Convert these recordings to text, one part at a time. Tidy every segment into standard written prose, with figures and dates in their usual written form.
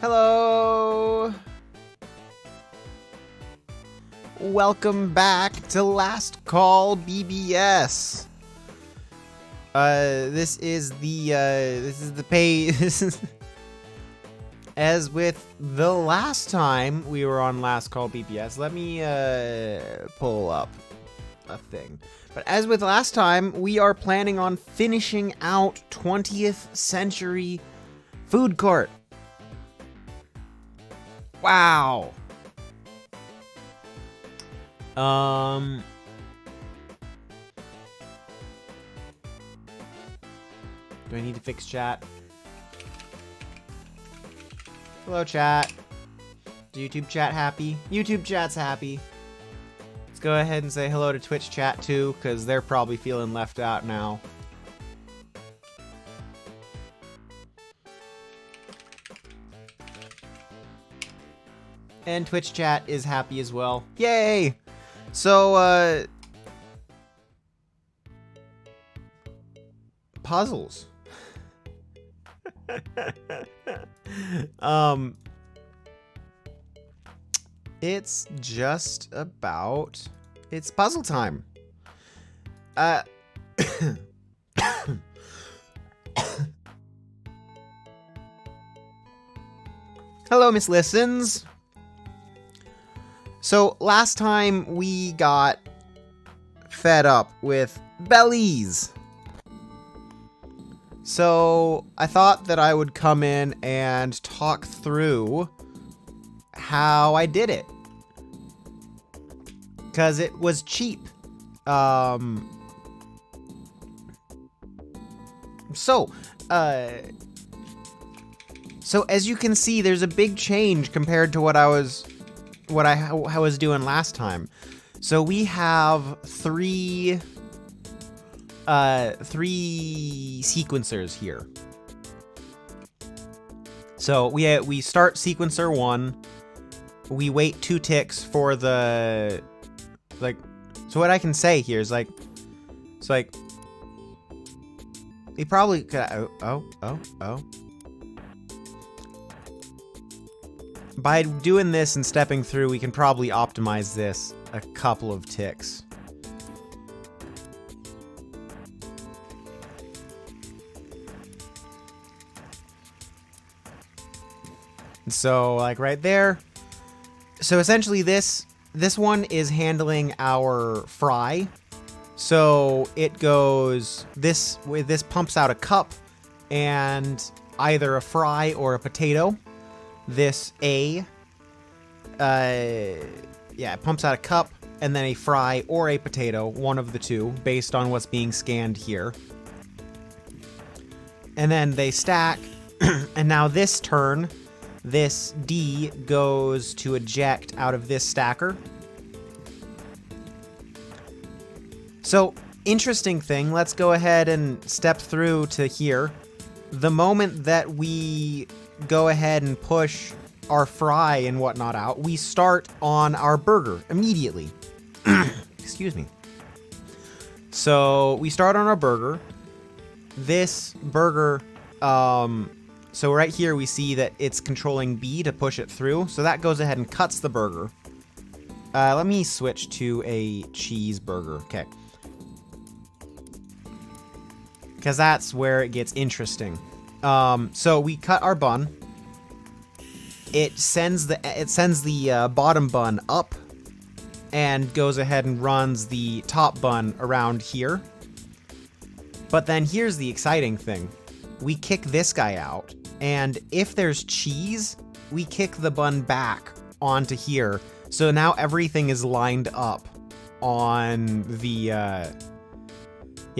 Hello! Welcome back to Last Call BBS. This is the pay. As with the last time we were on Last Call BBS, let me pull up a thing. But as with last time, we are planning on finishing out 20th Century Food Court. Wow. Do I need to fix chat? Hello, chat. Is YouTube chat happy? YouTube chat's happy. Let's go ahead and say hello to Twitch chat too, because they're probably feeling left out now. And Twitch chat is happy as well. Yay! So, puzzles. It's just about... It's puzzle time. Hello, Miss Listens. So, last time we got fed up with bellies. So, I thought that I would come in and talk through how I did it. Because it was cheap. So as you can see, there's a big change compared to what I was doing last time. So we have three sequencers here. So we start sequencer 1. We wait 2 ticks for the so what I can say here is it's like he probably could. Oh. By doing this and stepping through, we can probably optimize this a couple of ticks. So, like right there. So essentially this one is handling our fry. So it goes, this pumps out a cup and either a fry or a potato. This it pumps out a cup and then a fry or a potato, one of the two, based on what's being scanned here. And then they stack, and now this turn, this D goes to eject out of this stacker. So, interesting thing, let's go ahead and step through to here. The moment that we go ahead and push our fry and whatnot out, we start on our burger immediately. Excuse me. So we start on our burger. This burger, so right here we see that it's controlling B to push it through. So that goes ahead and cuts the burger. Let me switch to a cheeseburger. Okay. Because that's where it gets interesting. So we cut our bun. It sends the bottom bun up and goes ahead and runs the top bun around here. But then here's the exciting thing. We kick this guy out, and if there's cheese, we kick the bun back onto here. So now everything is lined up on the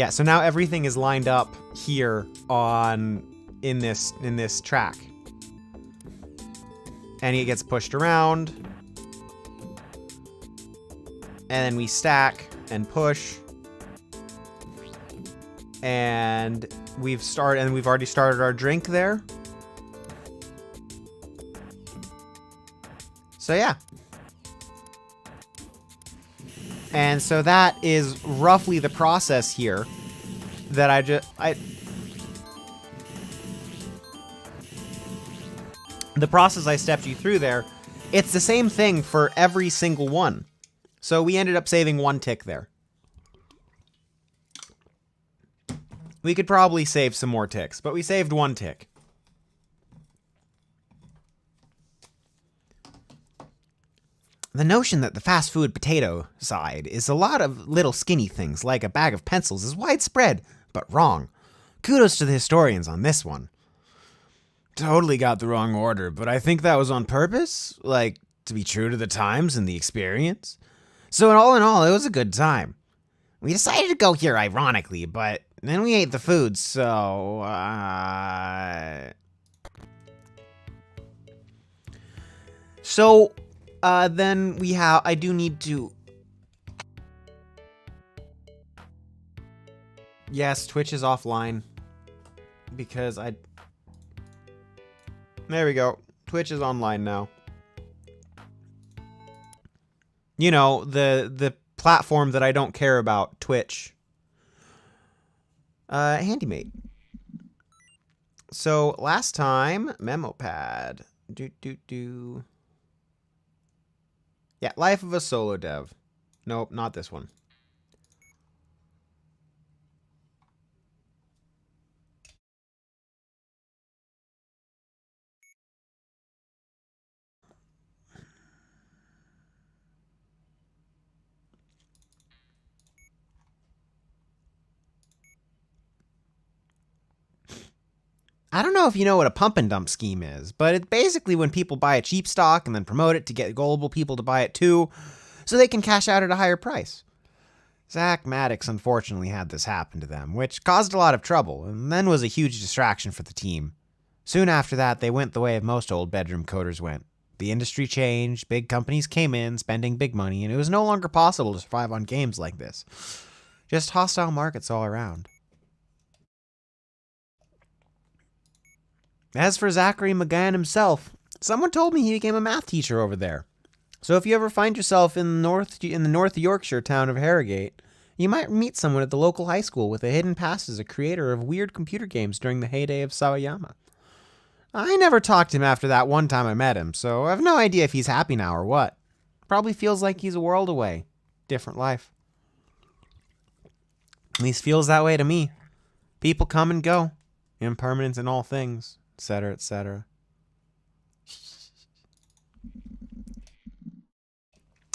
so now everything is lined up here in this track. And it gets pushed around. And then we stack and push. And we've already started our drink there. So yeah. And so that is roughly the process here that the process I stepped you through there, it's the same thing for every single one. So we ended up saving 1 tick there. We could probably save some more ticks, but we saved 1 tick. The notion that the fast food potato side is a lot of little skinny things like a bag of pencils is widespread, but wrong. Kudos to the historians on this one. Totally got the wrong order, but I think that was on purpose, like to be true to the times and the experience. So in all, it was a good time. We decided to go here ironically, but then we ate the food, so then we have, I do need to... Yes, Twitch is offline. Because there we go. Twitch is online now. You know, the platform that I don't care about, Twitch. Handymate. So, last time, memo pad. Yeah, Life of a Solo Dev. Nope, not this one. I don't know if you know what a pump and dump scheme is, but it's basically when people buy a cheap stock and then promote it to get gullible people to buy it too, so they can cash out at a higher price. Zach Maddox unfortunately had this happen to them, which caused a lot of trouble, and then was a huge distraction for the team. Soon after that, they went the way of most old bedroom coders went. The industry changed, big companies came in, spending big money, and it was no longer possible to survive on games like this. Just hostile markets all around. As for Zachary McGann himself, someone told me he became a math teacher over there. So if you ever find yourself in the North Yorkshire town of Harrogate, you might meet someone at the local high school with a hidden past as a creator of weird computer games during the heyday of Sawayama. I never talked to him after that one time I met him, so I have no idea if he's happy now or what. Probably feels like he's a world away. Different life. At least feels that way to me. People come and go. Impermanence in all things. Etc., etc.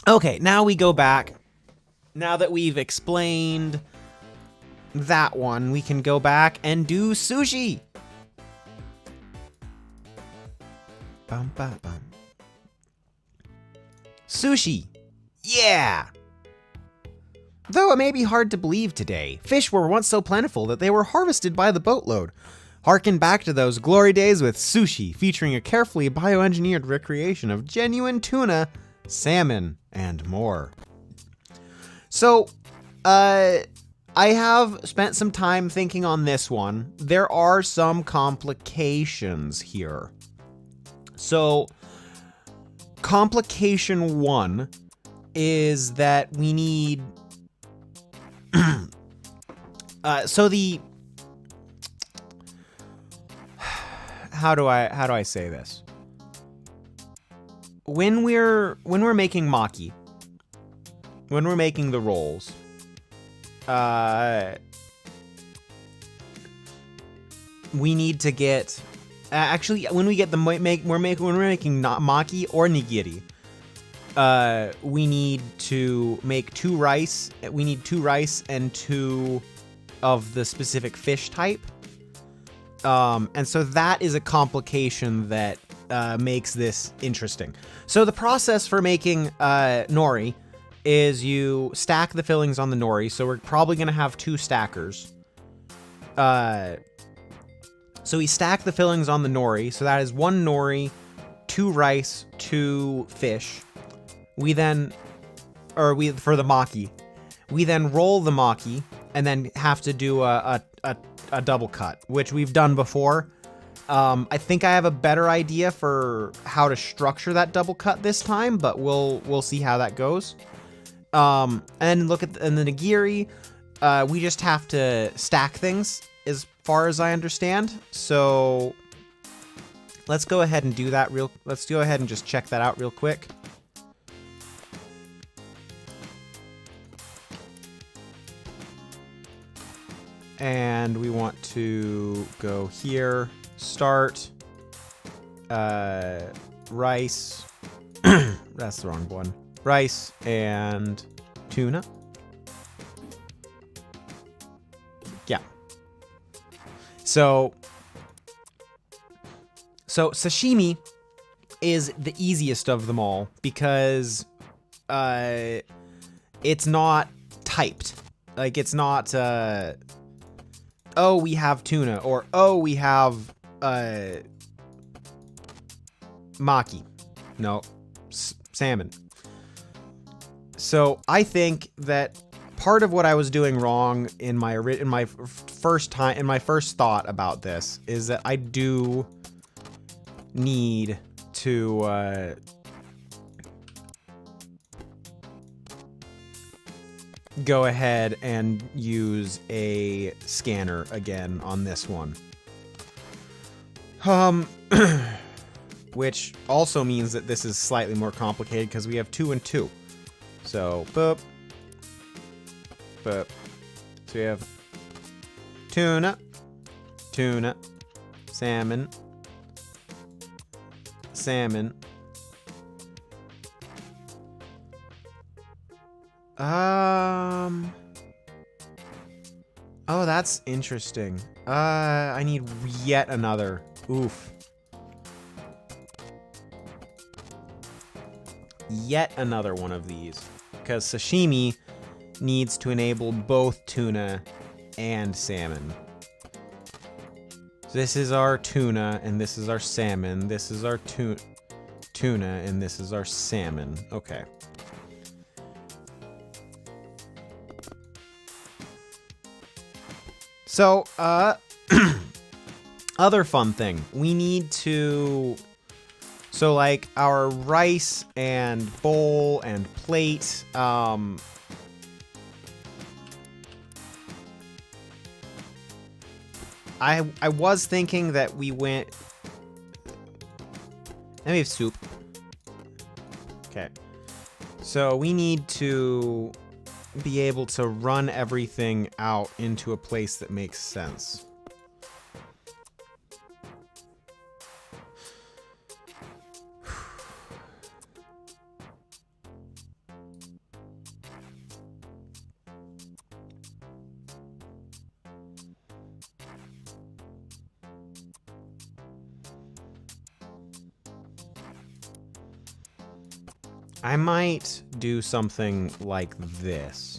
Okay, now we go back. Now that we've explained that one, we can go back and do sushi. Bum, bum, bum. Sushi. Yeah! Though it may be hard to believe today, fish were once so plentiful that they were harvested by the boatload. Harken back to those glory days with sushi, featuring a carefully bioengineered recreation of genuine tuna, salmon, and more. So, I have spent some time thinking on this one. There are some complications here. So, complication 1 is that we need... How do I say this? When we're making maki, when we're making the rolls, we need to get actually when we get the when we're making not maki or nigiri, we need to make 2 rice. We need 2 rice and 2 of the specific fish type. And so that is a complication that makes this interesting. So the process for making nori is you stack the fillings on the nori. So we're probably going to have 2 stackers. So we stack the fillings on the nori. So that is 1 nori, 2 rice, 2 fish. We then, for the maki, we then roll the maki and then have to do a double cut, which we've done before. I think I have a better idea for how to structure that double cut this time, but we'll see how that goes. And look at the nigiri. We just have to stack things as far as I understand. So let's go ahead and do that let's go ahead and just check that out real quick. And we want to go here, start, rice, that's the wrong one, rice and tuna. Yeah. So sashimi is the easiest of them all because it's not typed. Like, it's not, oh, we have tuna, or oh, we have maki. No, salmon. So I think that part of what I was doing wrong in my first thought about this is that I do need to go ahead and use a scanner again on this one. Which also means that this is slightly more complicated because we have 2 and 2. So, boop. Boop. So we have tuna, tuna, salmon, salmon. Oh, that's interesting. I need yet another. Oof. Yet another one of these. Because sashimi needs to enable both tuna and salmon. This is our tuna, and this is our salmon. This is our tuna, and this is our salmon. Okay. So, other fun thing. We need to... So, like, our rice and bowl and plate, I was thinking that we went... Let me have soup. Okay. So, we need to be able to run everything out into a place that makes sense. I might do something like this.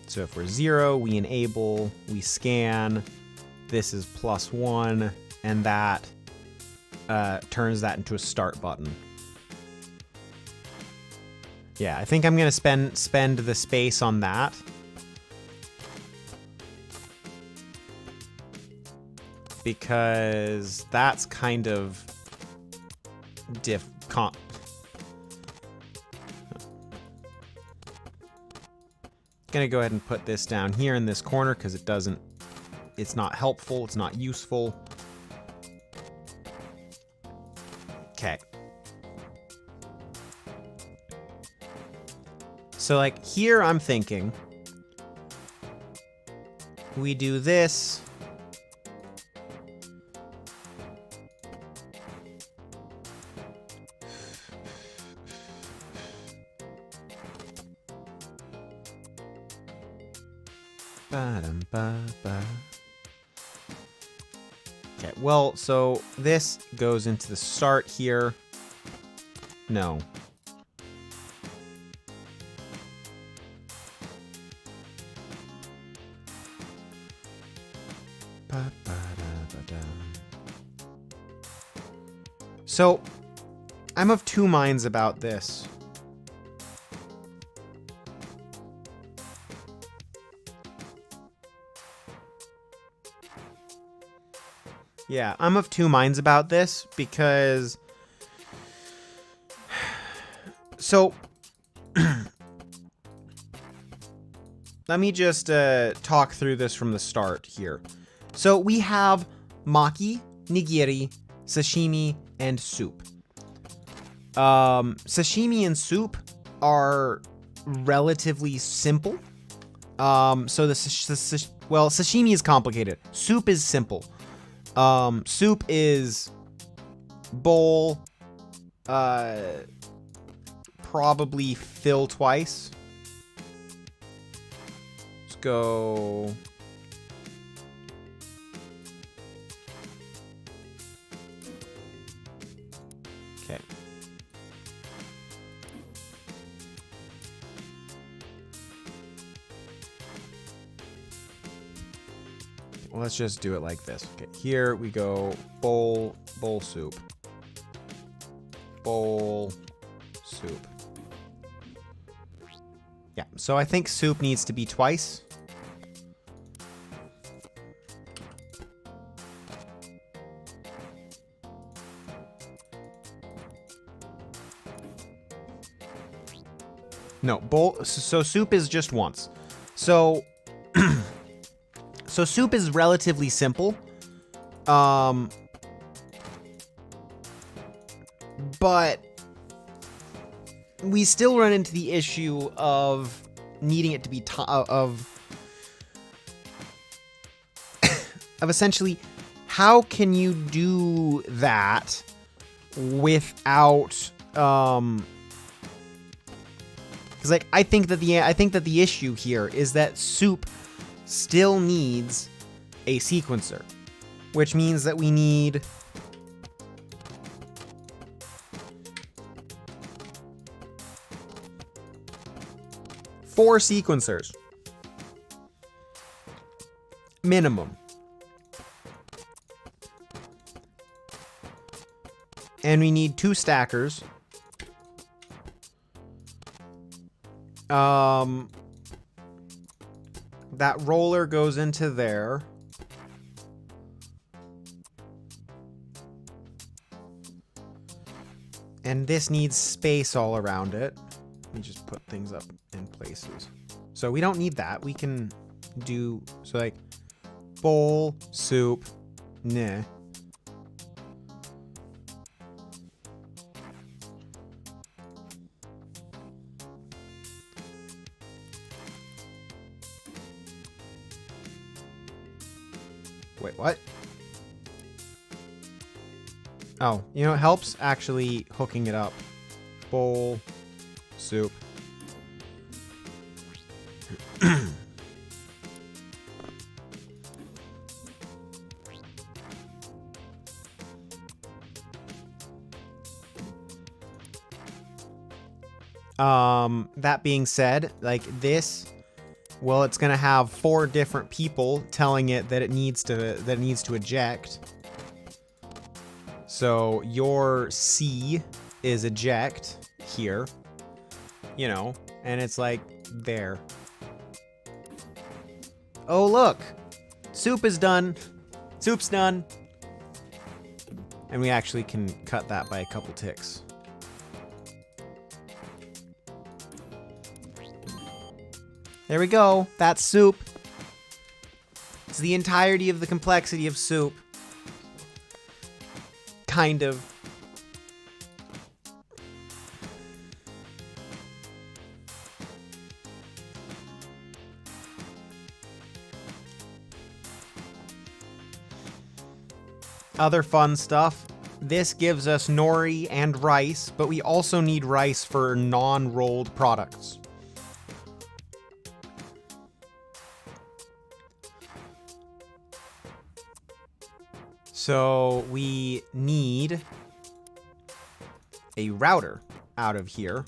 So if we're 0, we enable, we scan, this is +1, and that turns that into a start button. Yeah, I think I'm gonna spend the space on that. Because that's kind of Gonna go ahead and put this down here in this corner because it's not helpful, it's not useful. Okay. So, like, here I'm thinking we do this. Okay, well, so this goes into the start here. No. So, I'm of two minds about this. Yeah, I'm of two minds about this because So let me just talk through this from the start here. So we have maki, nigiri, sashimi, and soup. Sashimi and soup are relatively simple. So sashimi is complicated. Soup is simple. Soup is bowl, probably fill twice. Let's go. Okay. Well, let's just do it like this. Okay, here we go. Bowl soup. Bowl soup. Yeah, so I think soup needs to be twice. No, bowl. So soup is just once. So, so soup is relatively simple. But we still run into the issue of needing it to be of essentially, how can you do that without because like I think that the issue here is that soup still needs a sequencer, which means that we need four sequencers minimum. And we need 2 stackers. That roller goes into there. And this needs space all around it. Let me just put things up in places. So we don't need that. We can do, so like, bowl, soup, nah. Wait, what? Oh, you know, it helps actually hooking it up. Bowl, soup. That being said, like this, well, it's gonna have 4 different people telling it that it needs to eject. So your C is eject here, you know, and it's like there. Oh, look, soup is done. Soup's done. And we actually can cut that by a couple ticks. There we go. That's soup. It's the entirety of the complexity of soup. Kind of. Other fun stuff. This gives us nori and rice, but we also need rice for non-rolled products. So we need a router out of here.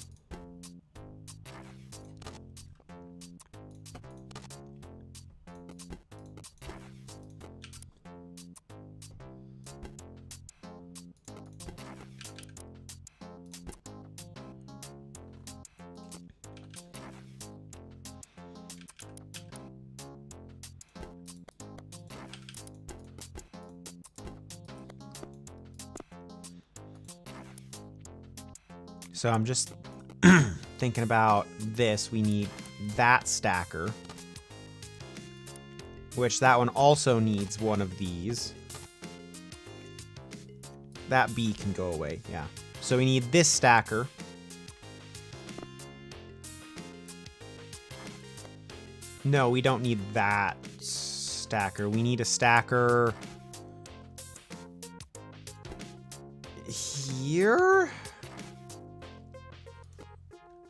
So I'm just thinking about this, we need that stacker, which that one also needs one of these. That B can go away, yeah. So we need this stacker. No, we don't need that stacker. We need a stacker here.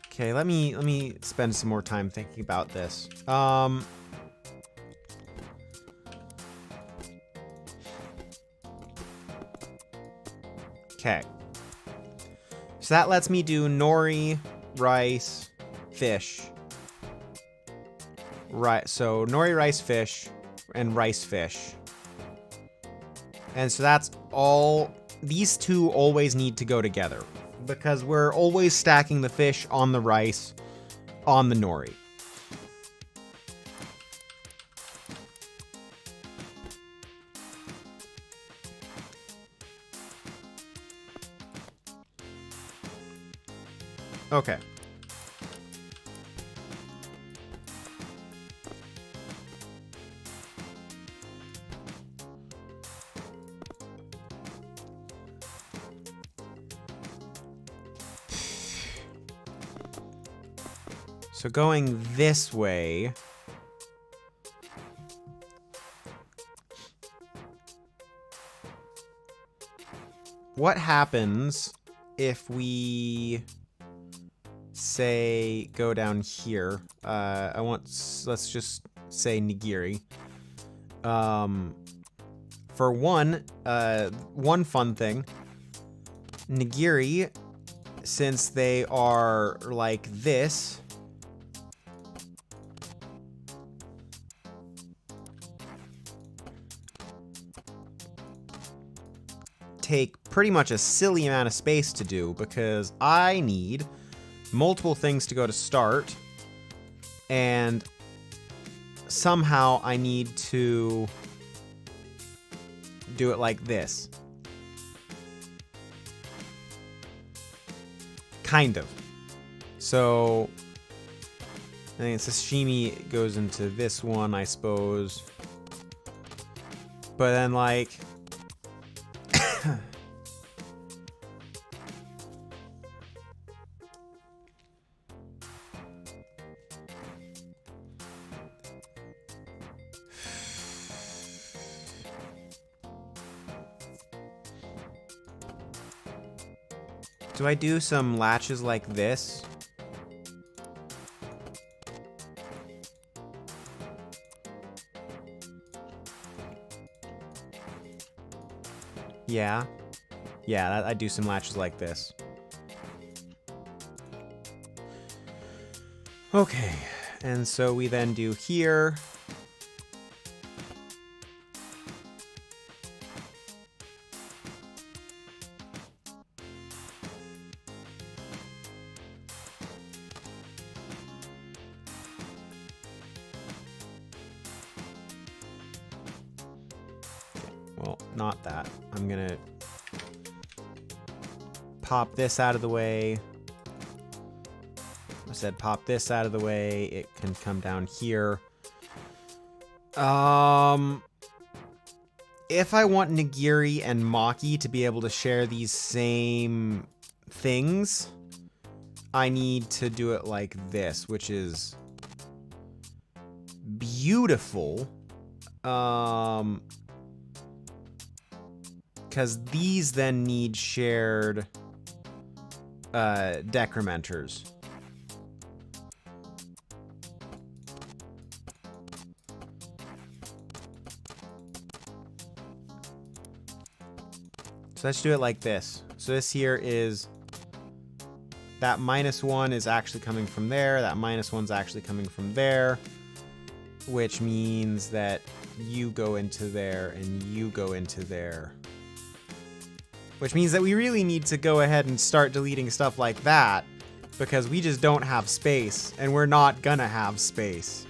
Okay, let me spend some more time thinking about this. Okay. So that lets me do nori, rice, fish. Right, so nori, rice, fish, and rice fish. And so that's all. These two always need to go together because we're always stacking the fish on the rice on the nori. Okay. So going this way, what happens if we say go down here? Let's just say nigiri. For one fun thing, nigiri, since they are like this, take pretty much a silly amount of space to do because I need multiple things to go to start, and somehow I need to do it like this. Kind of. So I think sashimi goes into this one, I suppose. But then, like, do I do some latches like this? Yeah. Yeah, I do some latches like this. Okay, and so we then do here. Well, not that. I'm gonna pop this out of the way. I said pop this out of the way. It can come down here. If I want nigiri and maki to be able to share these same things, I need to do it like this, which is beautiful. Because these then need shared decrementers. So let's do it like this. So this here is that -1 is actually coming from there. That -1's actually coming from there, which means that you go into there and you go into there. Which means that we really need to go ahead and start deleting stuff like that because we just don't have space and we're not gonna have space.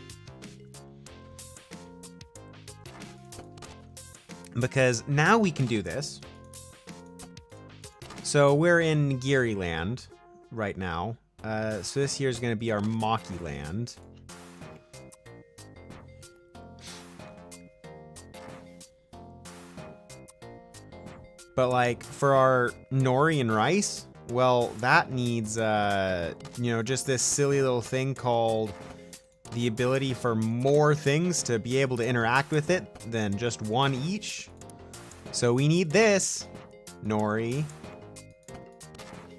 Because now we can do this. So we're in nigiri land right now. So this here is going to be our Maki land. But like for our nori and rice, well, that needs, just this silly little thing called the ability for more things to be able to interact with it than just one each. So we need this nori,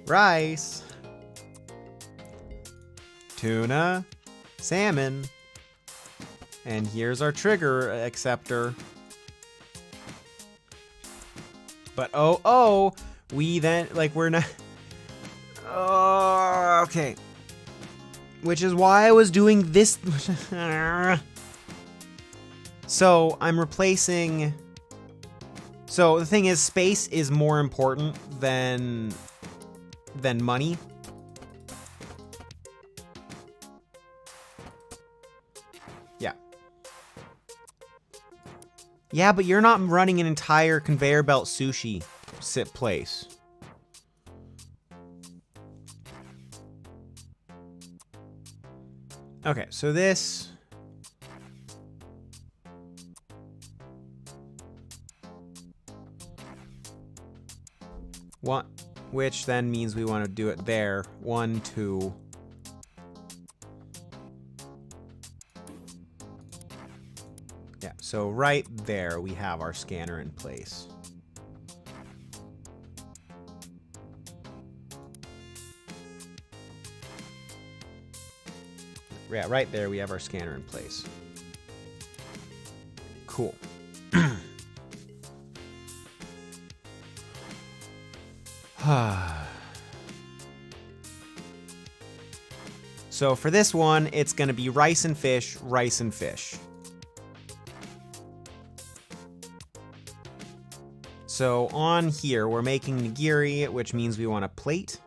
rice, tuna, salmon, and here's our trigger acceptor. But we then, like, we're not... Oh, okay. Which is why I was doing this... So, I'm replacing... So, the thing is, space is more important than money. Yeah. Yeah, but you're not running an entire conveyor belt sushi place. Okay, so this... One, which then means we want to do it there. 1, 2... Yeah, so right there we have our scanner in place. Yeah, right there we have our scanner in place. Cool. So for this one, it's going to be rice and fish, rice and fish. So on here, we're making nigiri, which means we want a plate.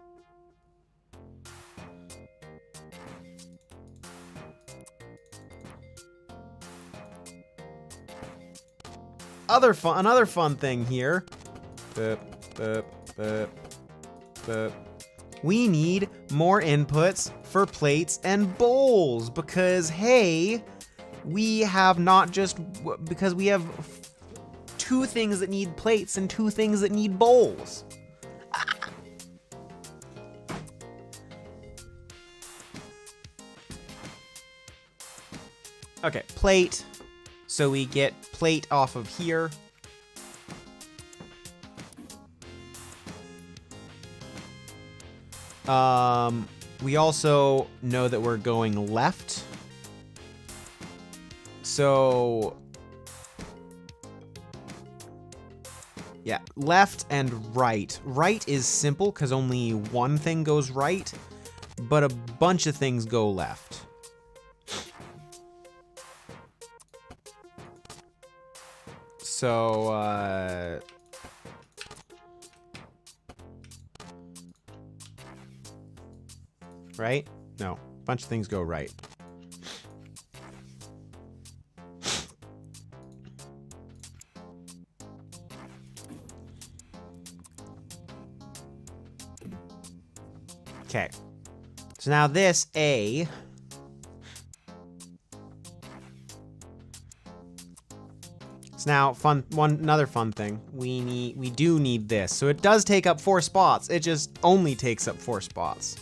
Another fun thing here. We need more inputs for plates and bowls because, hey, we have not just... Because we have 2 things that need plates and 2 things that need bowls. Okay, plate. So we get plate off of here. We also know that we're going left. So... Yeah, left and right. Right is simple because only one thing goes right, but a bunch of things go left. So, right? No, a bunch of things go right. Okay. So now this A now another fun thing. We do need this. So it does take up 4 spots. It just only takes up 4 spots.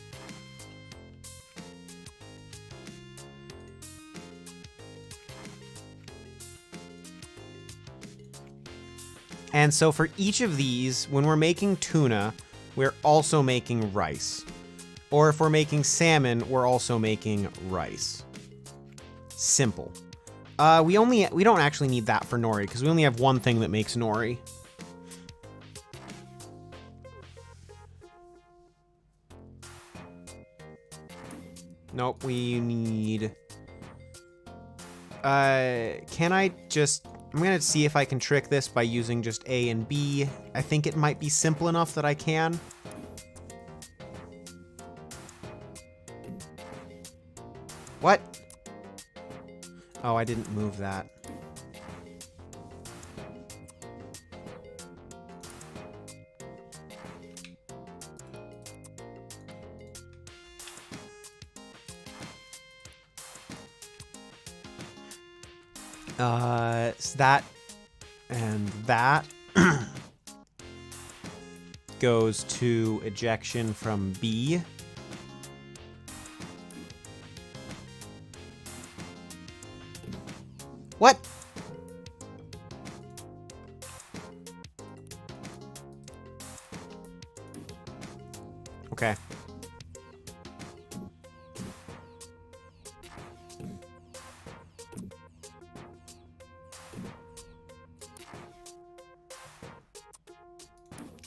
And so for each of these, when we're making tuna, we're also making rice. Or if we're making salmon, we're also making rice. Simple. We don't actually need that for nori because we only have one thing that makes nori. Nope, we need... can I just... I'm gonna see if I can trick this by using just A and B. I think it might be simple enough that I can. What? Oh, I didn't move that. So that and that goes to ejection from B. What? Okay.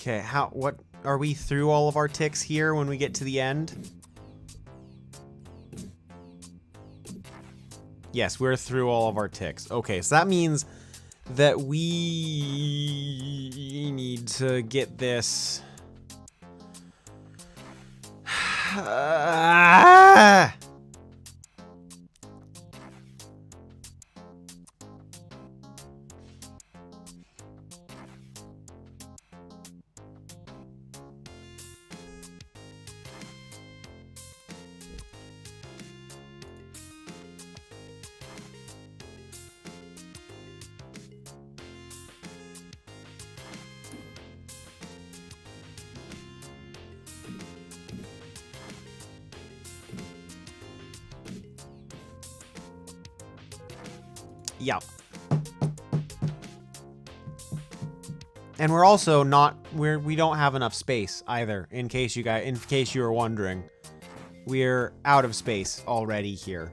Okay, what are we through all of our ticks here when we get to the end? Yes, we're through all of our ticks. Okay, so that means that we need to get this. Yeah. And we're also not we don't have enough space either, in case you were wondering. We're out of space already here.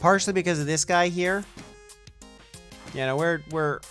Partially because of this guy here. You know, we're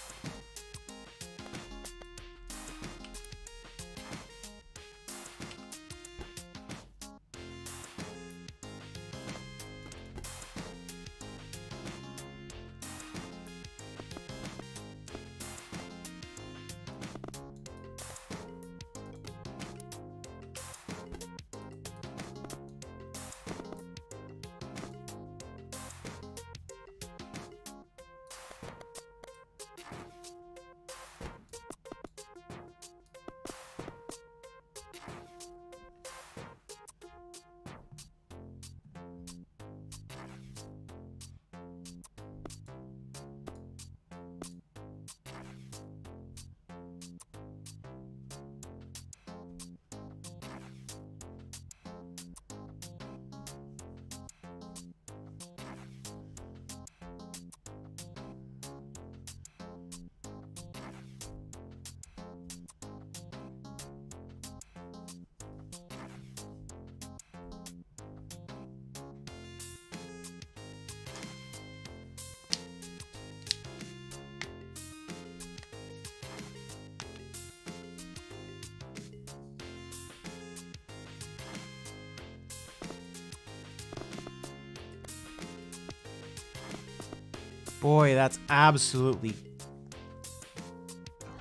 boy, that's absolutely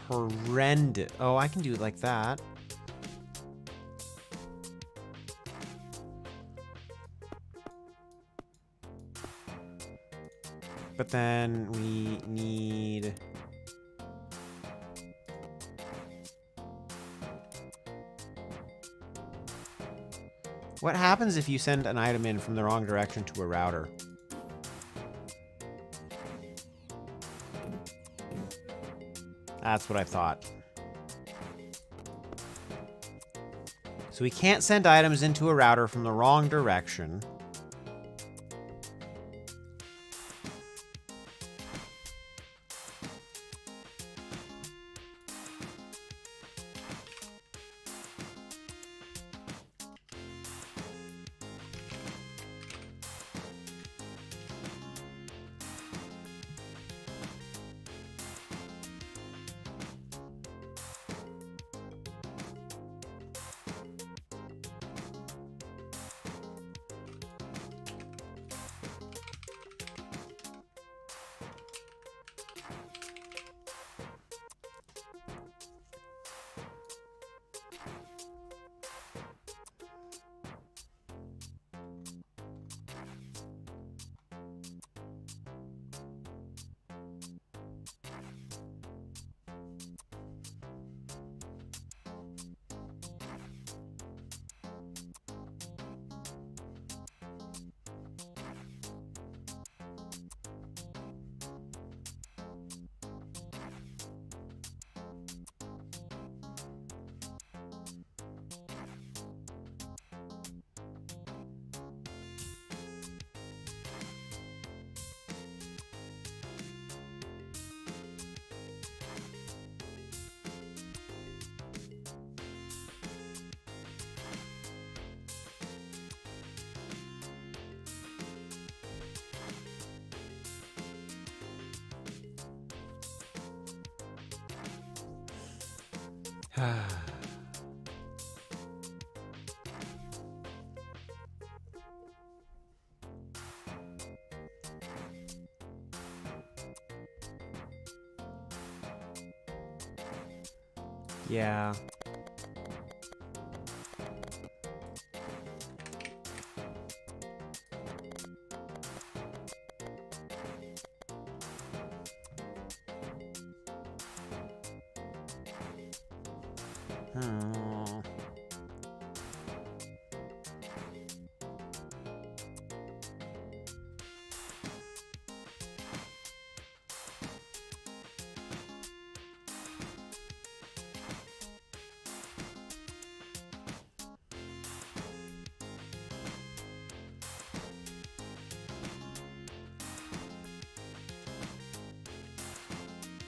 horrendous. Oh, I can do it like that. But then we need... What happens if you send an item in from the wrong direction to a router? That's what I thought. So we can't send items into a router from the wrong direction. Yeah.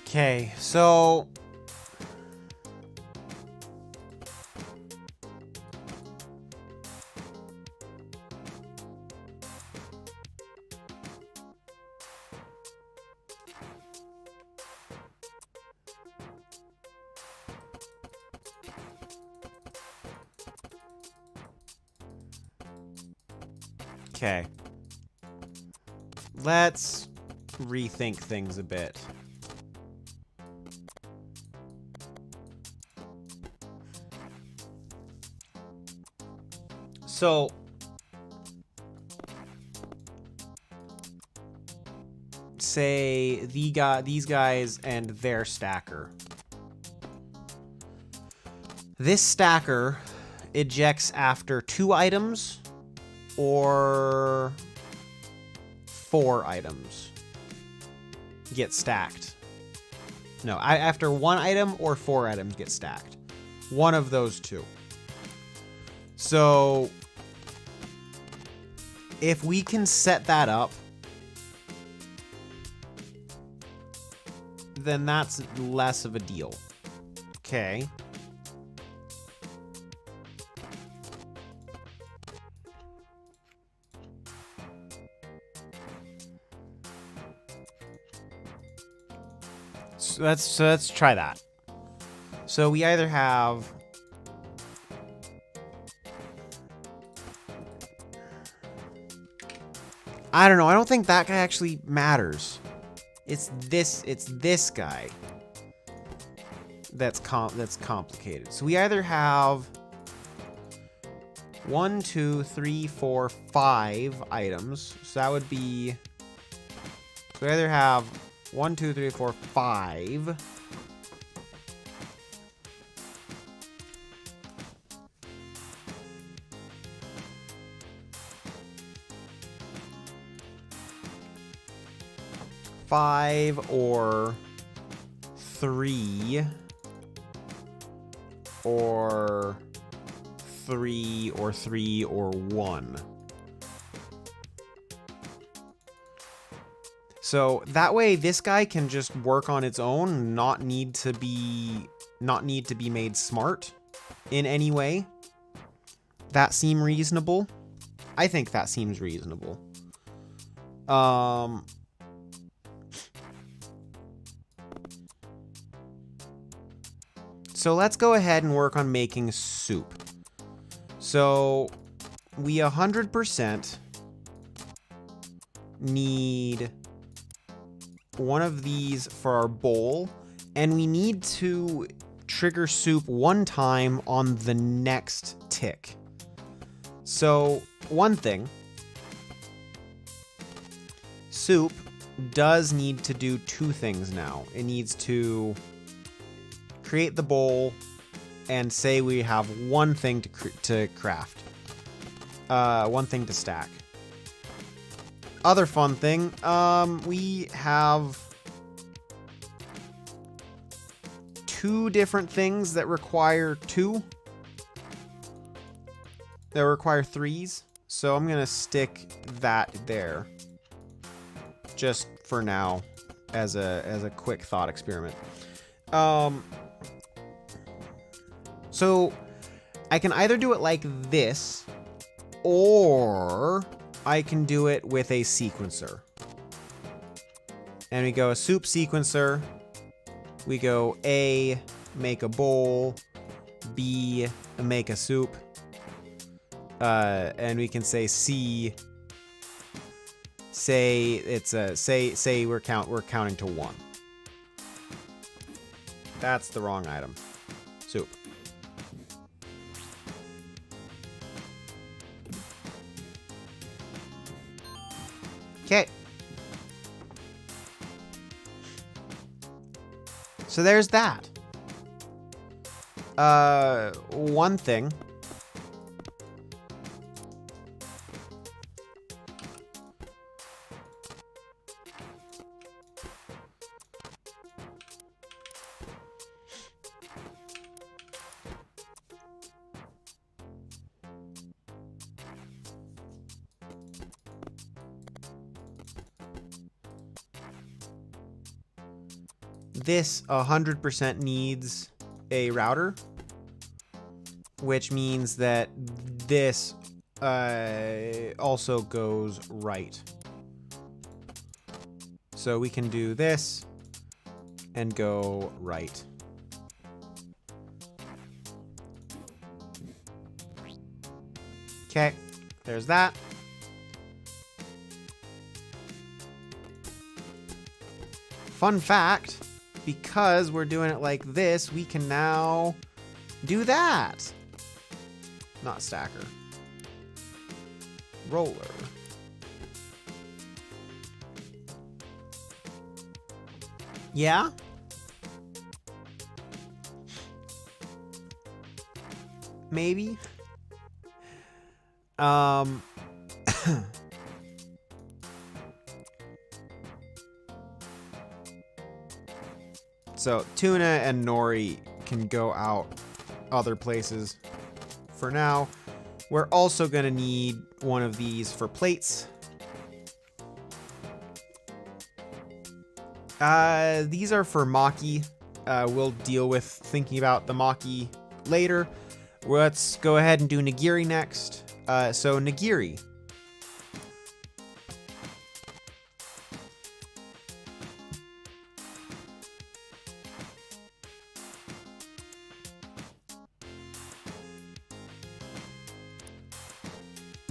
Okay, so okay. Let's rethink things a bit. So say these guys and their stacker. This stacker ejects after 2 items or 4 items get stacked. No, after 1 item or 4 items get stacked. One of those 2. So if we can set that up, then that's less of a deal. Okay. So let's try that. So we either have I don't know. I don't think that guy actually matters. It's this guy that's complicated. So we either have 1, 2, 3, 4, 5 items. So that would be. So we either have 1, 2, 3, 4, 5. Or 3 or 3 or 3 or 1. So that way this guy can just work on its own, not need to be made smart in any way. That seem reasonable? I think that seems reasonable. So let's go ahead and work on making soup. So we 100% need one of these for our bowl, and we need to trigger soup 1 time on the next tick. So one thing, soup does need to do 2 things now. It needs to create the bowl and say we have 1 thing to craft. 1 thing to stack. Other fun thing, we have 2 different things that require 2. That require 3s. So I'm gonna stick that there. Just for now, as a quick thought experiment. So I can either do it like this, or I can do it with a sequencer. And we go a soup sequencer. We go A, make a bowl, B, make a soup. And we can say C, say it's a, say we're counting to 1. That's the wrong item. Soup. Okay. So there's that. One thing. This 100% needs a router, which means that this also goes right. So we can do this and go right. Okay, there's that. Fun fact, because we're doing it like this, we can now do that. Not stacker. Roller. Yeah? Maybe? So tuna and nori can go out other places for now. We're also going to need one of these for plates. These are for maki. We'll deal with thinking about the maki later. Let's go ahead and do nigiri next. So nigiri.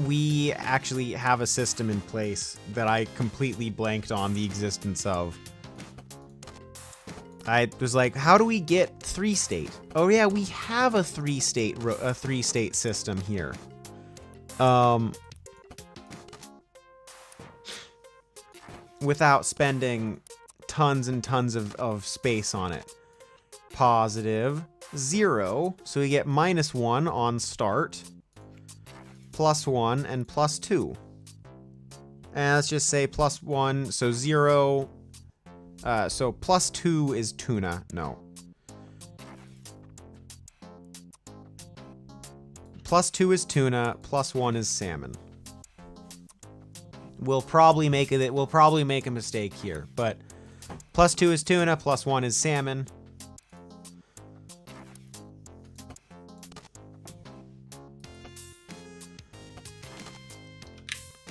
We actually have a system in place that I completely blanked on the existence of. I was like, how do we get 3-state? Oh yeah, we have a 3-state system here. Without spending tons and tons of space on it. Positive 0, so we get -1 on start. +1 and +2. And let's just say +1, so 0. So +2 is tuna. No. +2 is tuna. +1 is salmon. We'll probably make it. We'll probably make a mistake here, but +2 is tuna. +1 is salmon.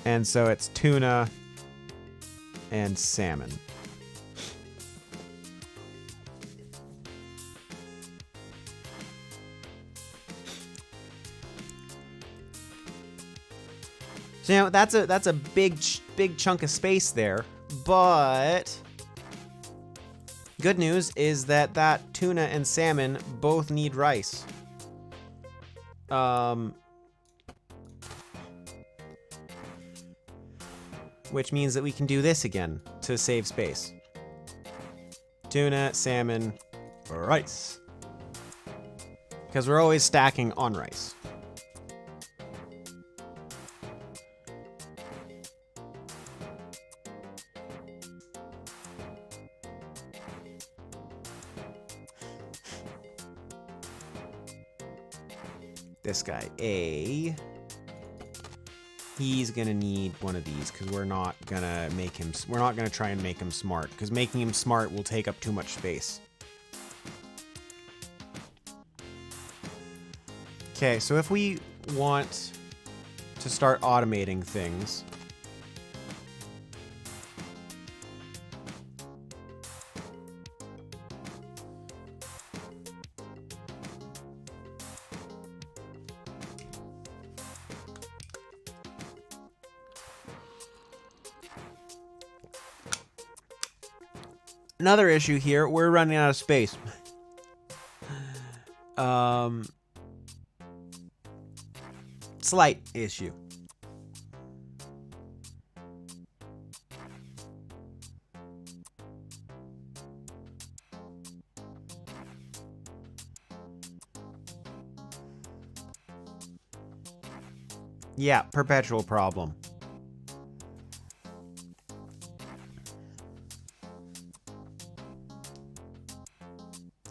And so it's tuna and salmon. So now that's a big chunk of space there, but good news is that tuna and salmon both need rice. Which means that we can do this again to save space. Tuna, salmon, rice. Because we're always stacking on rice. This guy, A. He's gonna need one of these because we're not gonna try and make him smart, because making him smart will take up too much space. Okay, so if we want to start automating things, Another issue here, we're running out of space. Slight issue. Yeah, perpetual problem.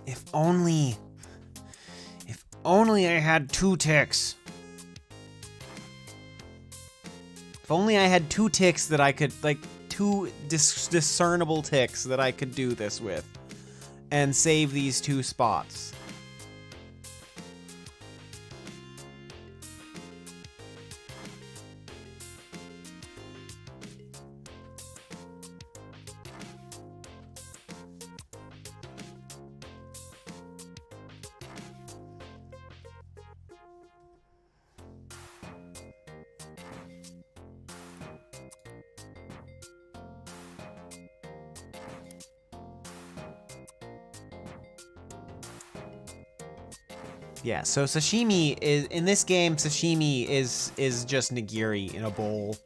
If only I had 2 ticks. If only I had 2 ticks that I could, like, 2 discernible ticks that I could do this with. And save these 2 spots. Yeah, so sashimi is, in this game, sashimi is just nigiri in a bowl.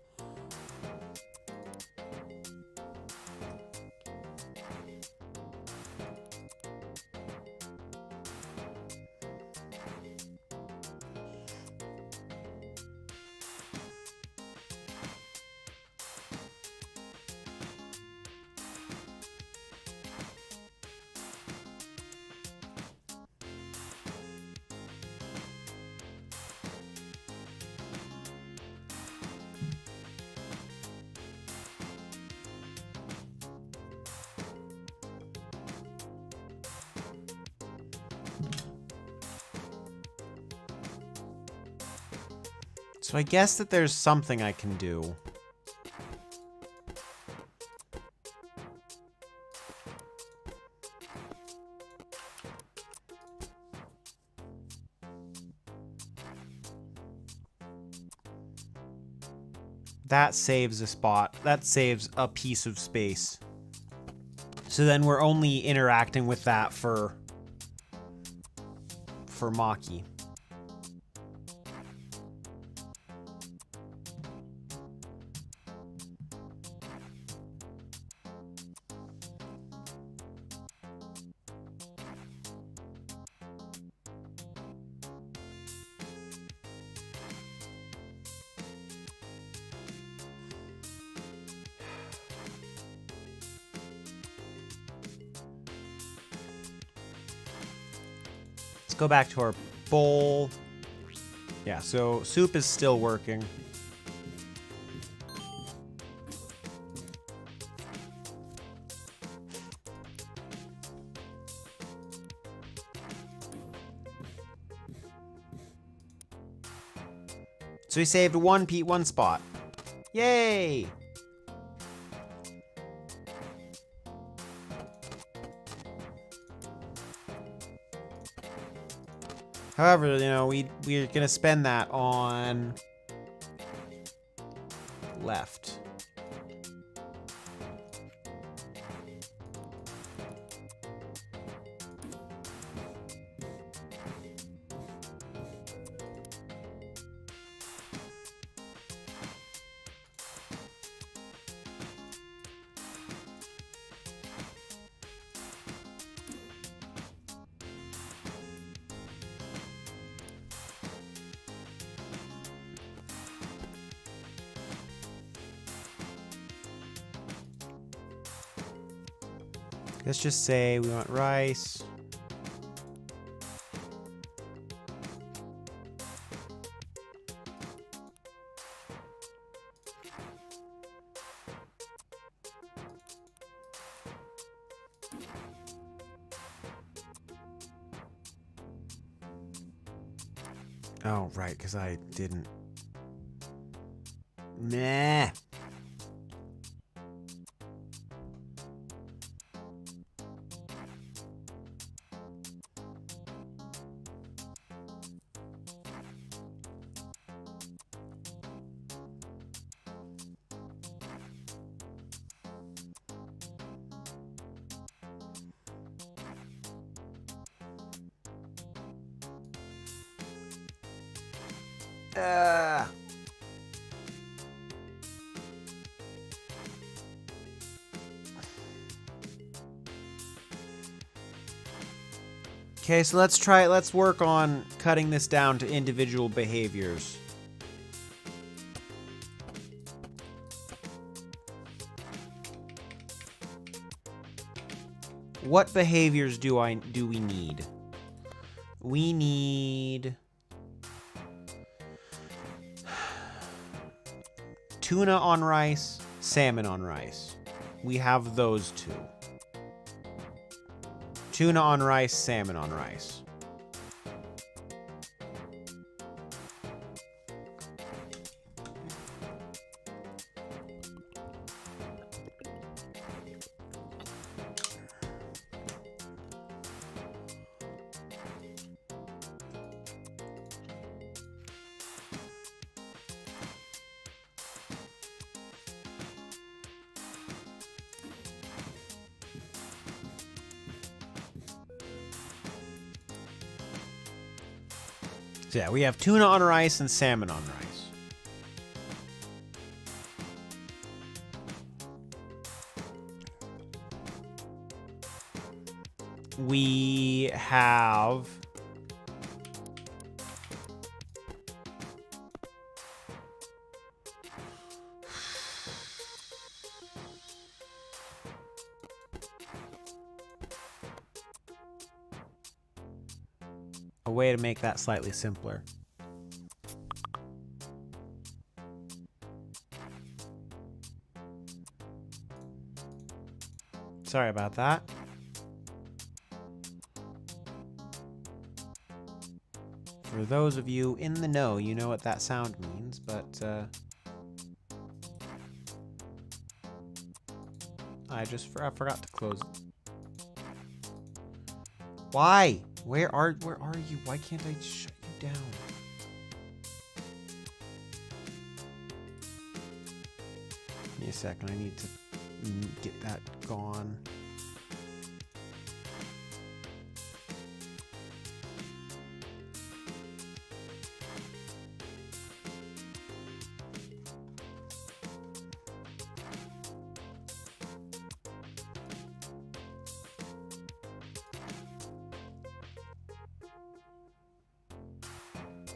So I guess that there's something I can do. That saves a spot. That saves a piece of space. So then we're only interacting with that for Maki. Let's go back to our bowl. Yeah, so soup is still working. So we saved one spot. Yay! However, you know, we're gonna spend that on left. Let's just say we want rice. Oh, right, because I didn't. Meh. Okay, so let's work on cutting this down to individual behaviors. What behaviors do we need? We need tuna on rice, salmon on rice. We have those two. Tuna on rice, salmon on rice. So yeah, we have tuna on rice and salmon on rice. We have a way to make that slightly simpler. Sorry about that. For those of you in the know, you know what that sound means, but I forgot to close it. Why? Where are you? Why can't I shut you down? Give me a second. I need to get that gone.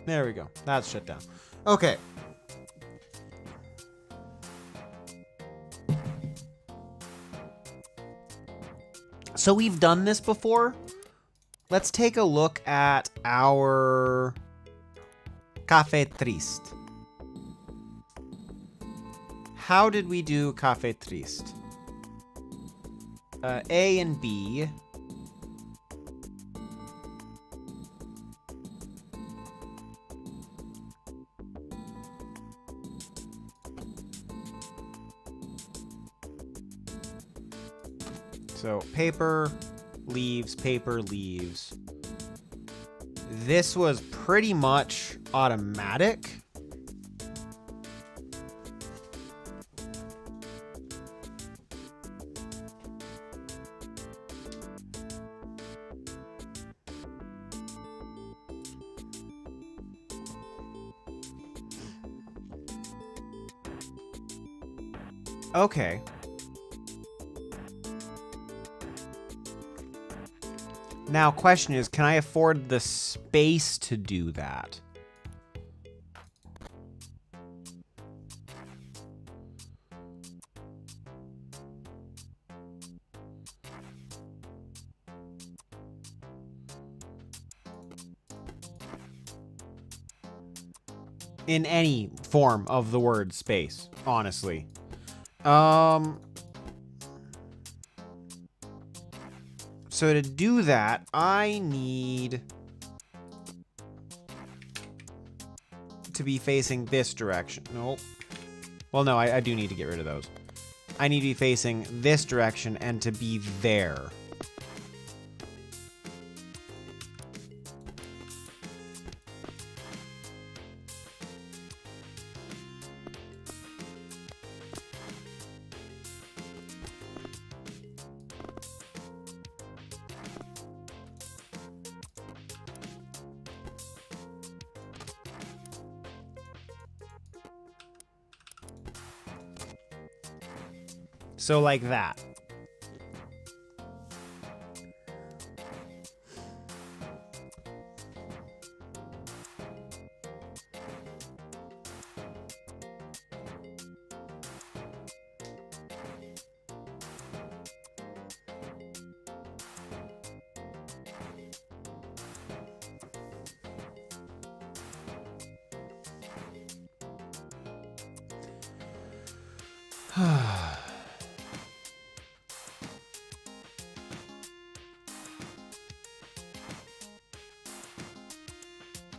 There we go. That's shut down. Okay. So we've done this before. Let's take a look at our Café Triste. How did we do Café Triste? A and B. So paper, leaves, paper, leaves. This was pretty much automatic. Okay. Now, question is, can I afford the space to do that? In any form of the word space, honestly. So to do that, I need to be facing this direction. Nope. Well, no, I do need to get rid of those. I need to be facing this direction and to be there. So like that.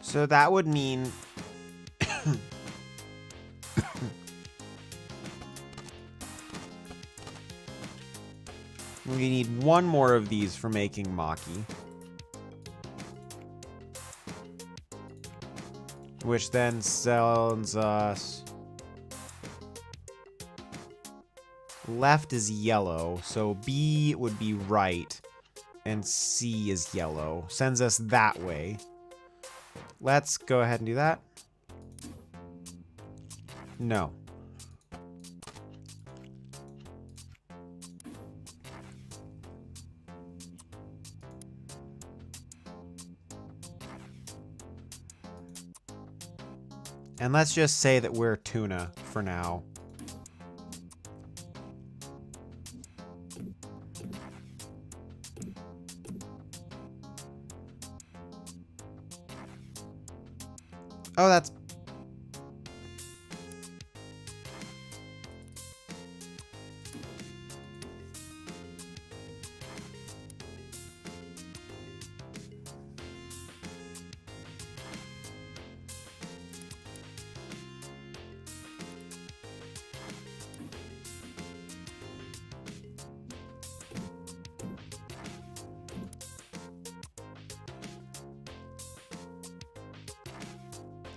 So that would mean we need one more of these for making maki. Which then sells us... Left is yellow, so B would be right, and C is yellow. Sends us that way. Let's go ahead and do that. No. And let's just say that we're tuna for now. Oh, that's...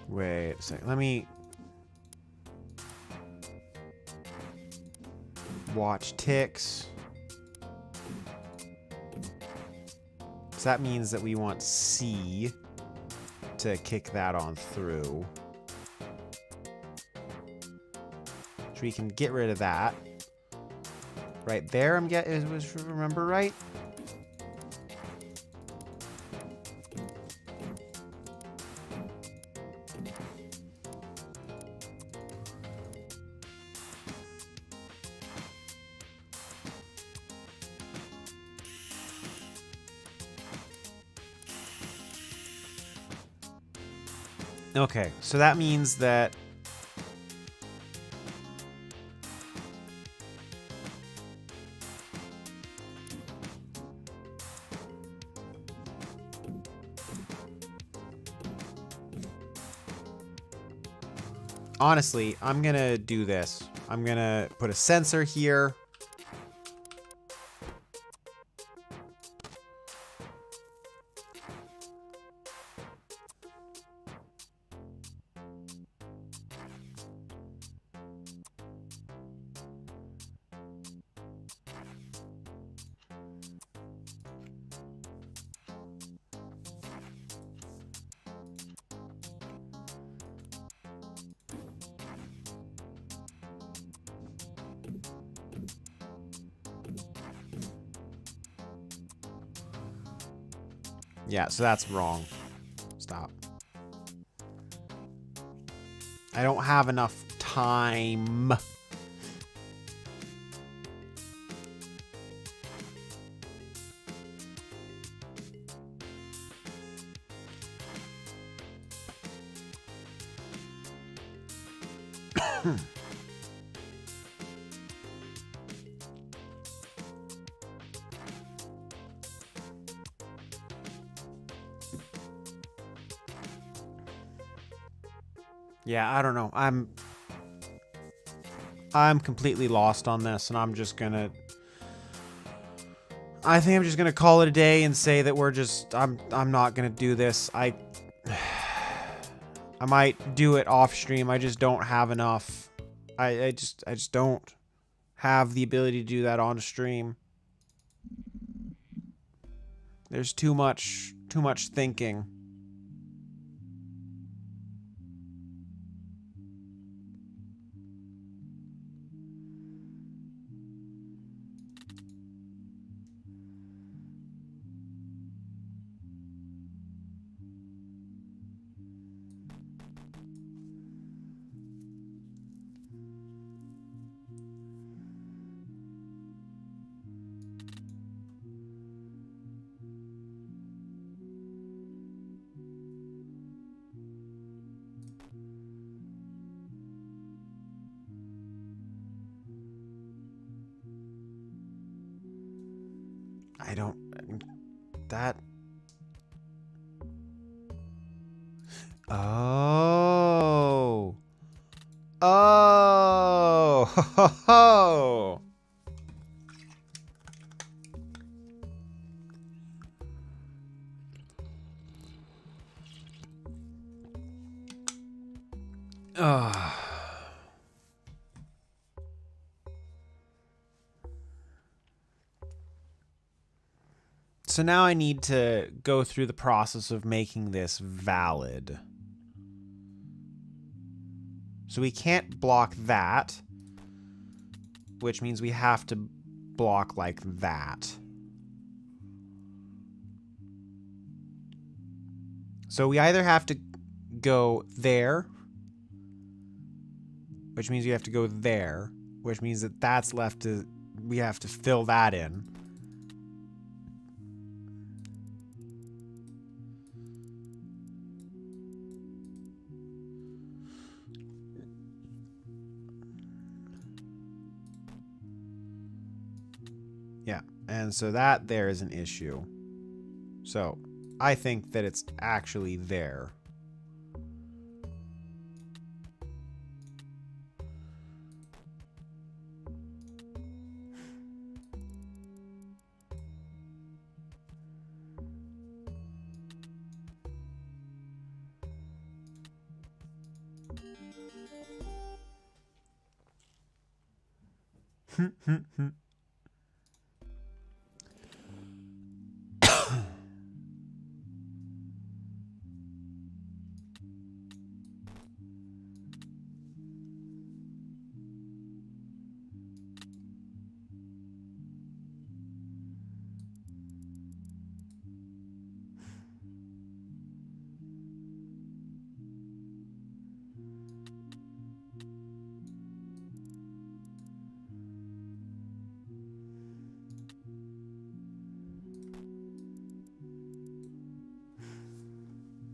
Wait a second. Let me... watch ticks. So that means that we want C to kick that on through. So we can get rid of that. Right there, I'm getting... remember right? Okay, so that means that honestly, I'm gonna do this. I'm gonna put a sensor here. Yeah, so that's wrong. Stop. I don't have enough time. Yeah, I don't know. I'm completely lost on this, and I'm just gonna... I think I'm just gonna call it a day and say that we're just... I'm not gonna do this. I might do it off stream. I just don't have enough. I just don't have the ability to do that on stream. There's too much thinking. I don't... That... Oh... Oh! Ho, ho, ho. Ugh. So now I need to go through the process of making this valid. So we can't block that, which means we have to block like that. So we either have to go there, which means we have to go there, which means that that's left to, we have to fill that in. Yeah, and so that there is an issue. So I think that it's actually there.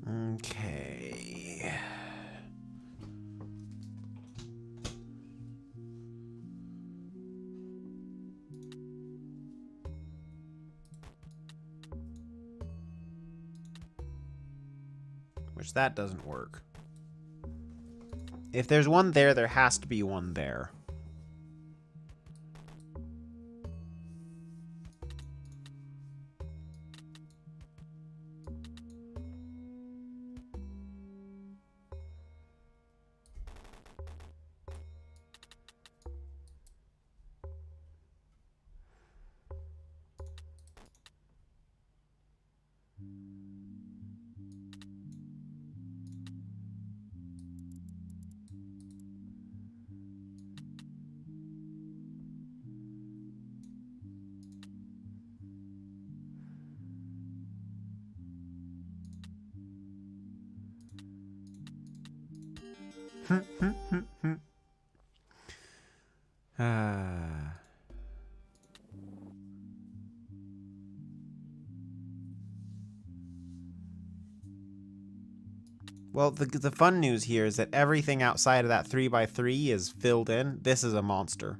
Okay. Which that doesn't work. If there's one there, there has to be one there. Well, the fun news here is that everything outside of that 3x3 is filled in. This is a monster.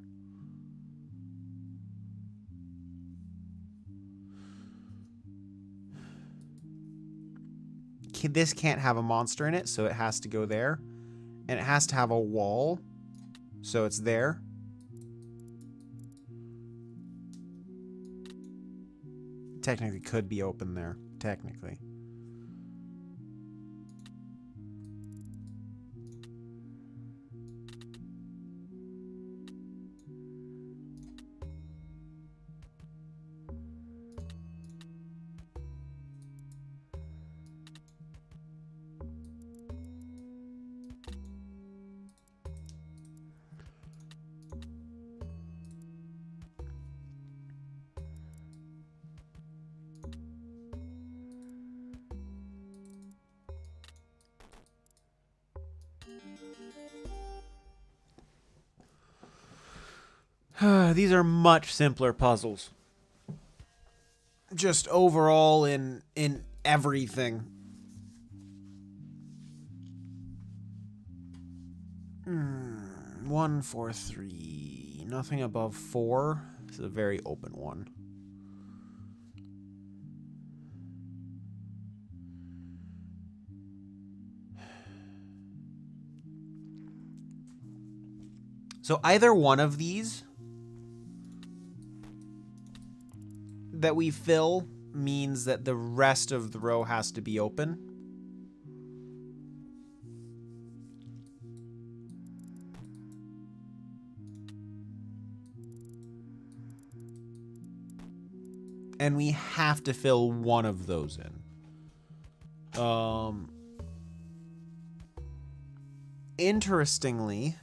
This can't have a monster in it, so it has to go there. And it has to have a wall, so it's there. Technically could be open there, technically. These are much simpler puzzles. Just overall in everything. 1, 4, 3. Nothing above 4. This is a very open one. So either one of these that we fill means that the rest of the row has to be open. And we have to fill one of those in. Interestingly,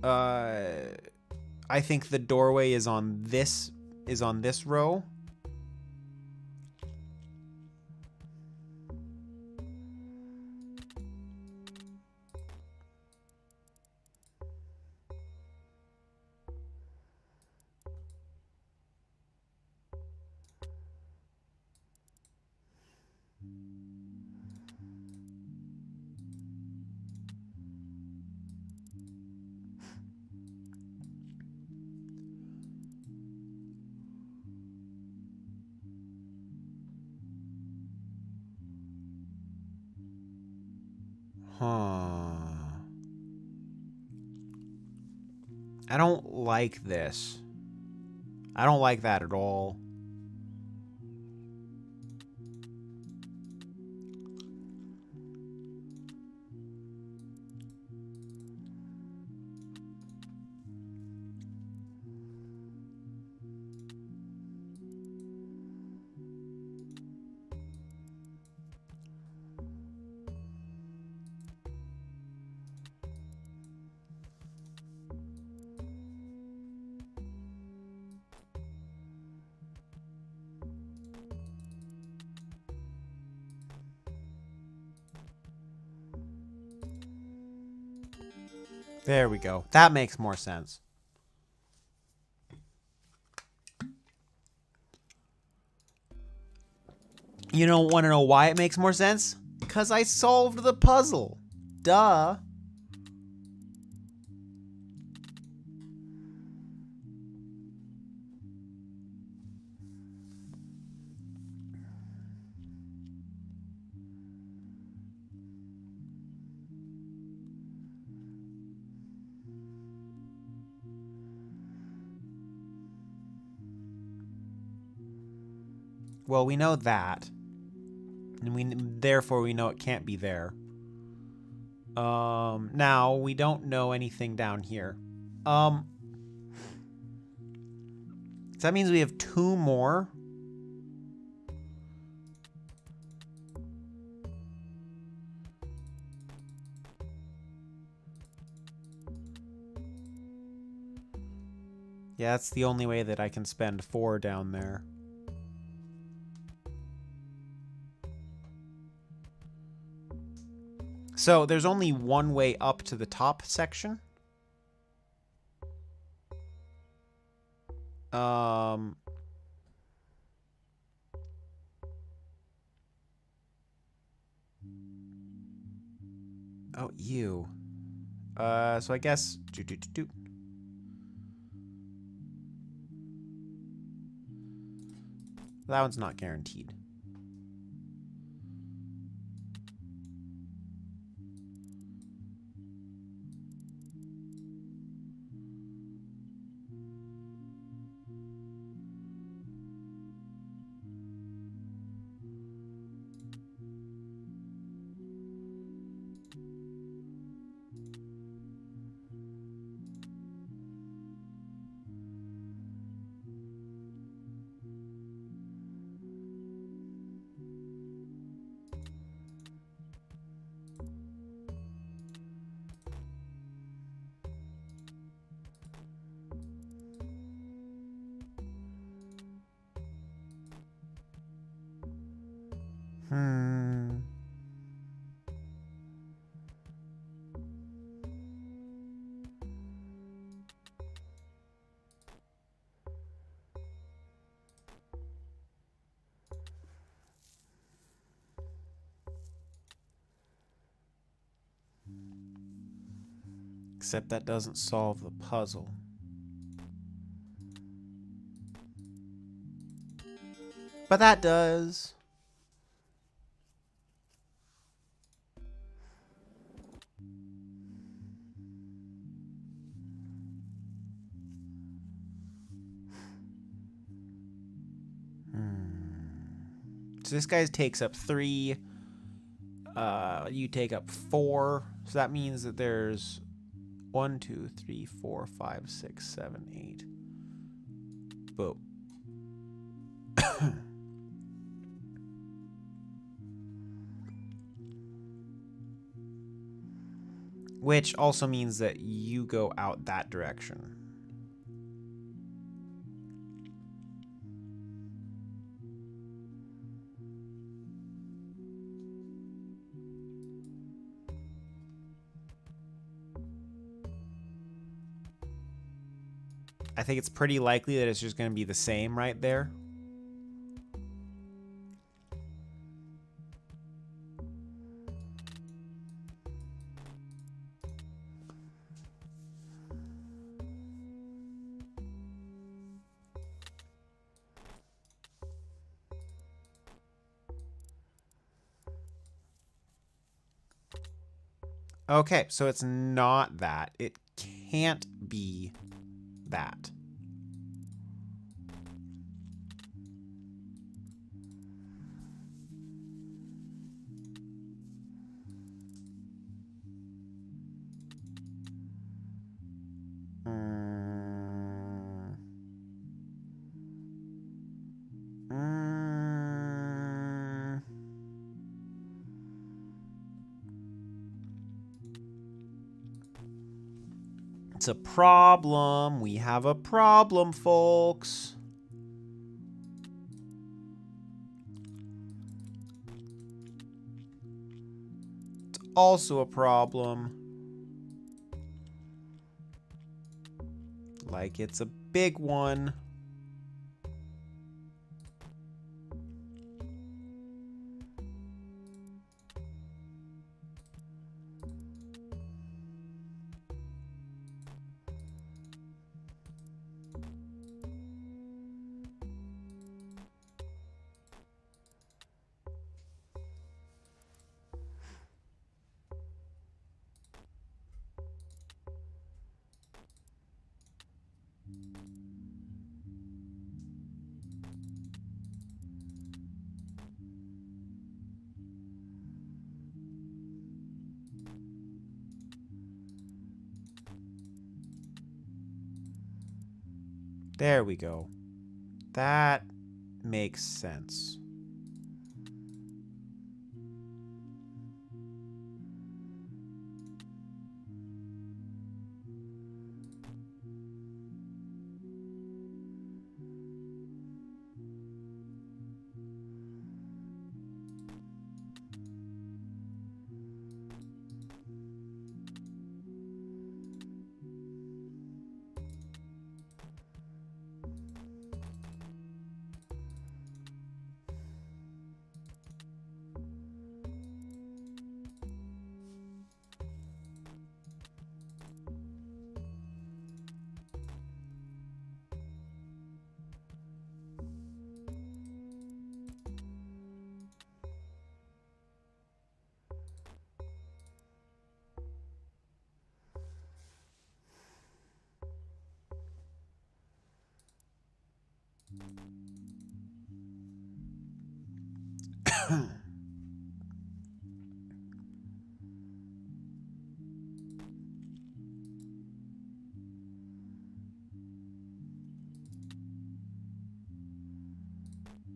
I think the doorway is on this row. I don't like this. I don't like that at all. There we go. That makes more sense. You don't want to know why it makes more sense? Because I solved the puzzle. Duh. Well, we know that. And therefore we know it can't be there. Now we don't know anything down here. So that means we have 2 more. Yeah, that's the only way that I can spend 4 down there. So there's only one way up to the top section. Oh, you. So I guess that one's not guaranteed. Except that doesn't solve the puzzle. But that does. So this guy takes up 3. You take up 4. So that means that there's 1, 2, 3, 4, 5, 6, 7, 8. Boom. Which also means that you go out that direction. I think it's pretty likely that it's just going to be the same right there. Okay, so it's not that. It can't be that. It's a problem. We have a problem, folks. It's also a problem. Like it's a big one. There we go. That makes sense.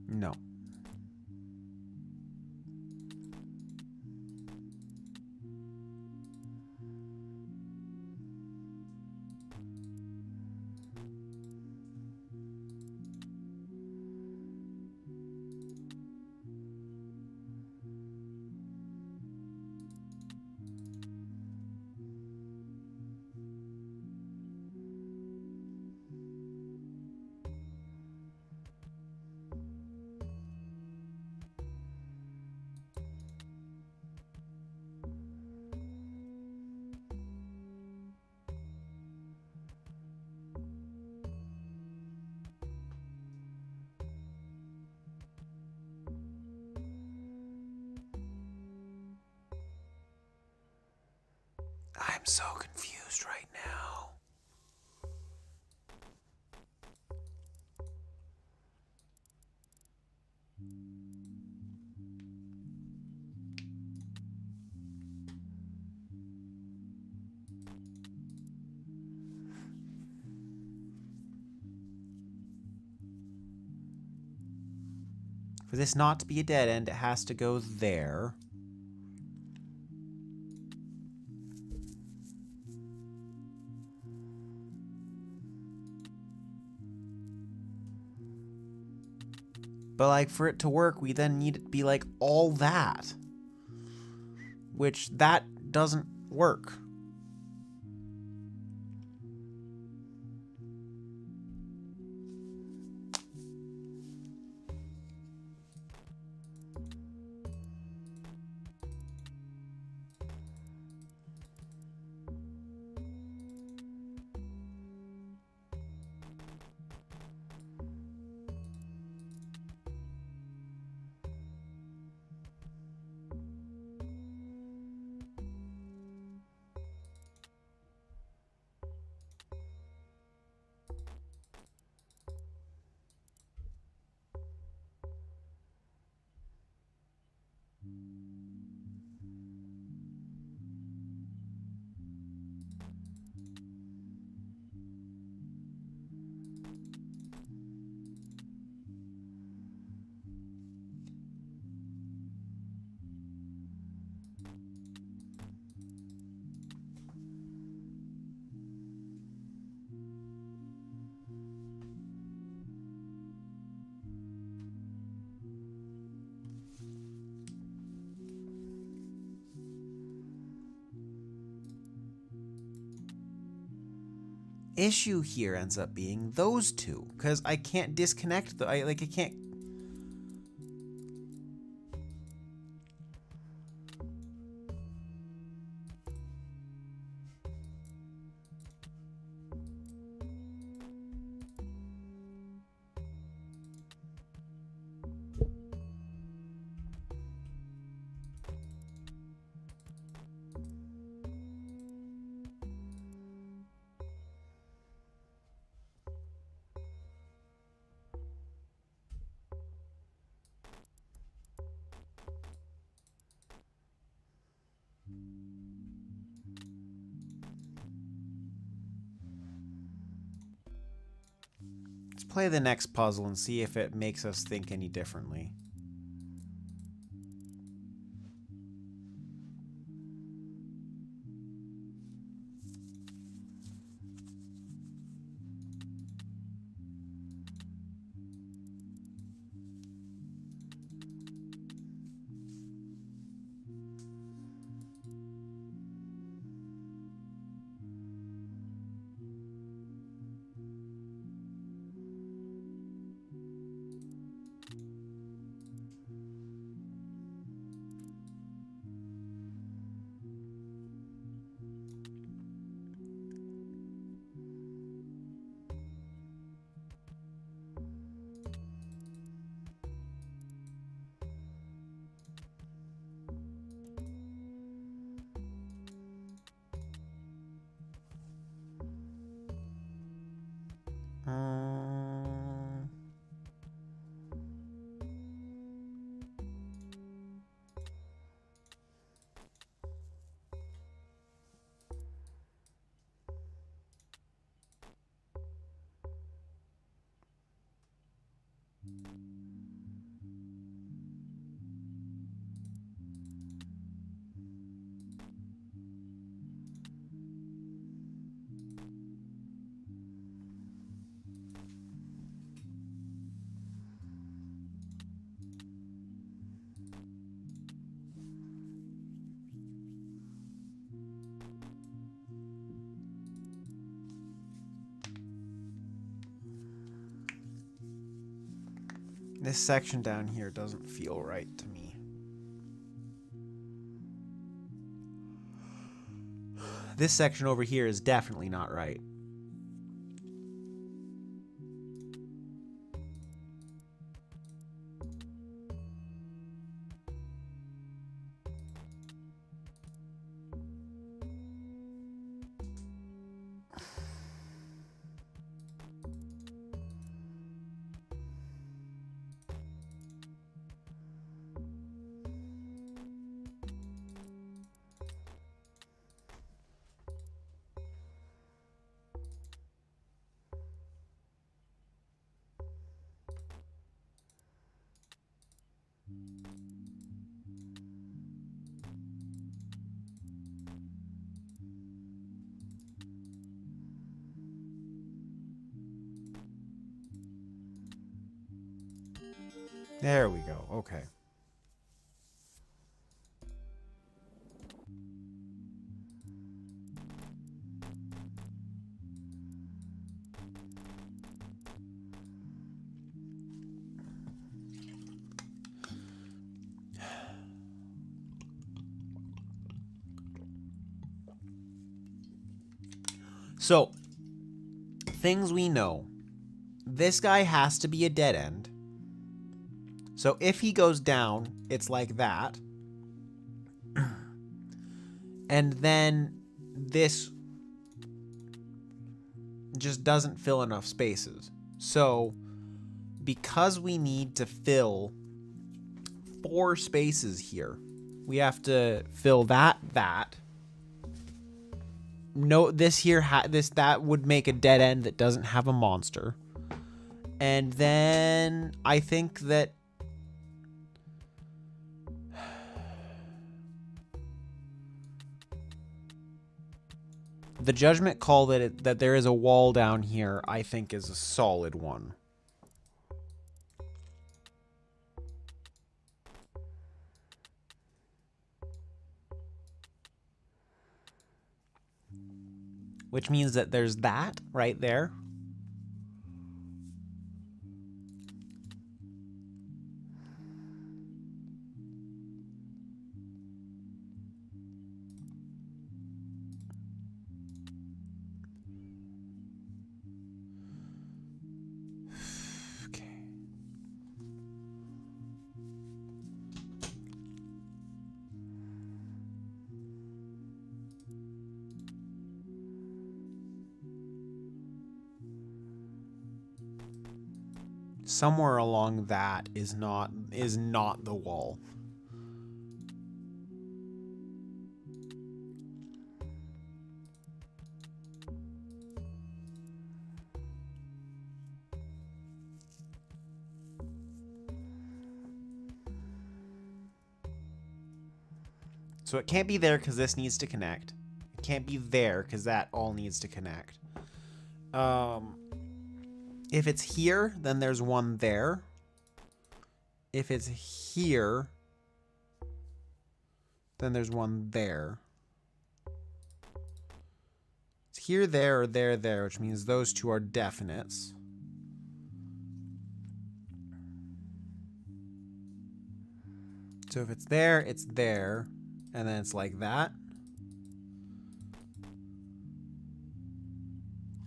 No. I'm so confused right now. For this not to be a dead end, it has to go there. But like for it to work, we then need it to be like all that. Which that doesn't work. Issue here ends up being those two, because I can't disconnect the I can't. Let's play the next puzzle and see if it makes us think any differently. This section down here doesn't feel right to me. This section over here is definitely not right. There we go. Okay. So, things we know. This guy has to be a dead end. So if he goes down, it's like that. And then this just doesn't fill enough spaces. So because we need to fill 4 spaces here, we have to fill that. No, this here, that would make a dead end that doesn't have a monster. And then I think that the judgment call that there is a wall down here, I think, is a solid one. Which means that there's that right there. Okay. Somewhere along that is not the wall. So it can't be there because this needs to connect. It can't be there because that all needs to connect. If it's here, then there's one there. If it's here, then there's one there. It's here, there, or there, there, which means those two are definites. So if it's there, and then it's like that.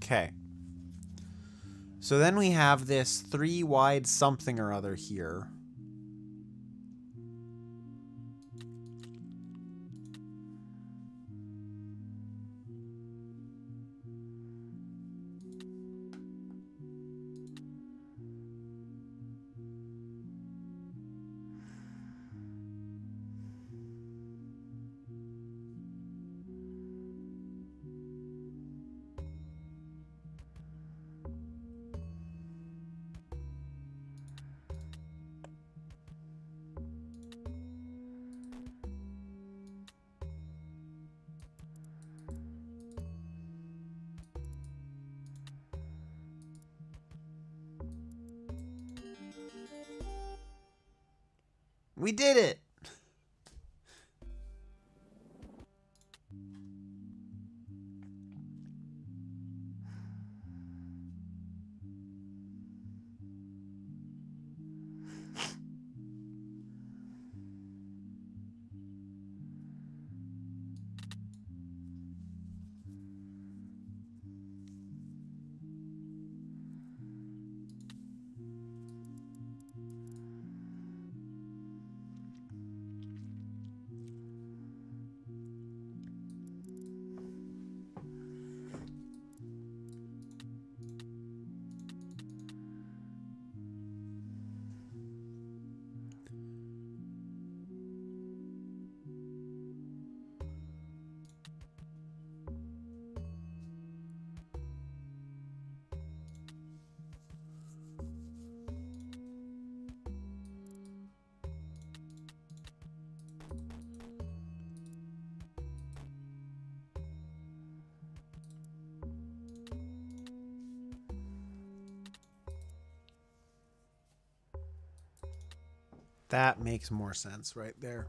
Okay. So then we have this 3 wide something or other here. We did it! That makes more sense right there.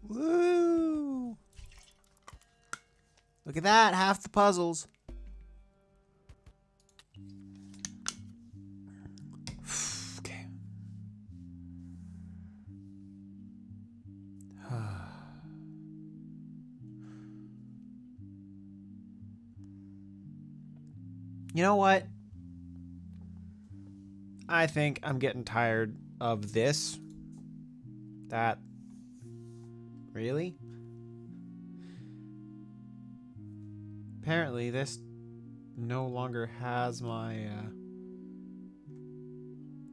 Woo! Look at that, half the puzzles. Okay. You know what? I think I'm getting tired of this. That. Really? Apparently, this no longer has my.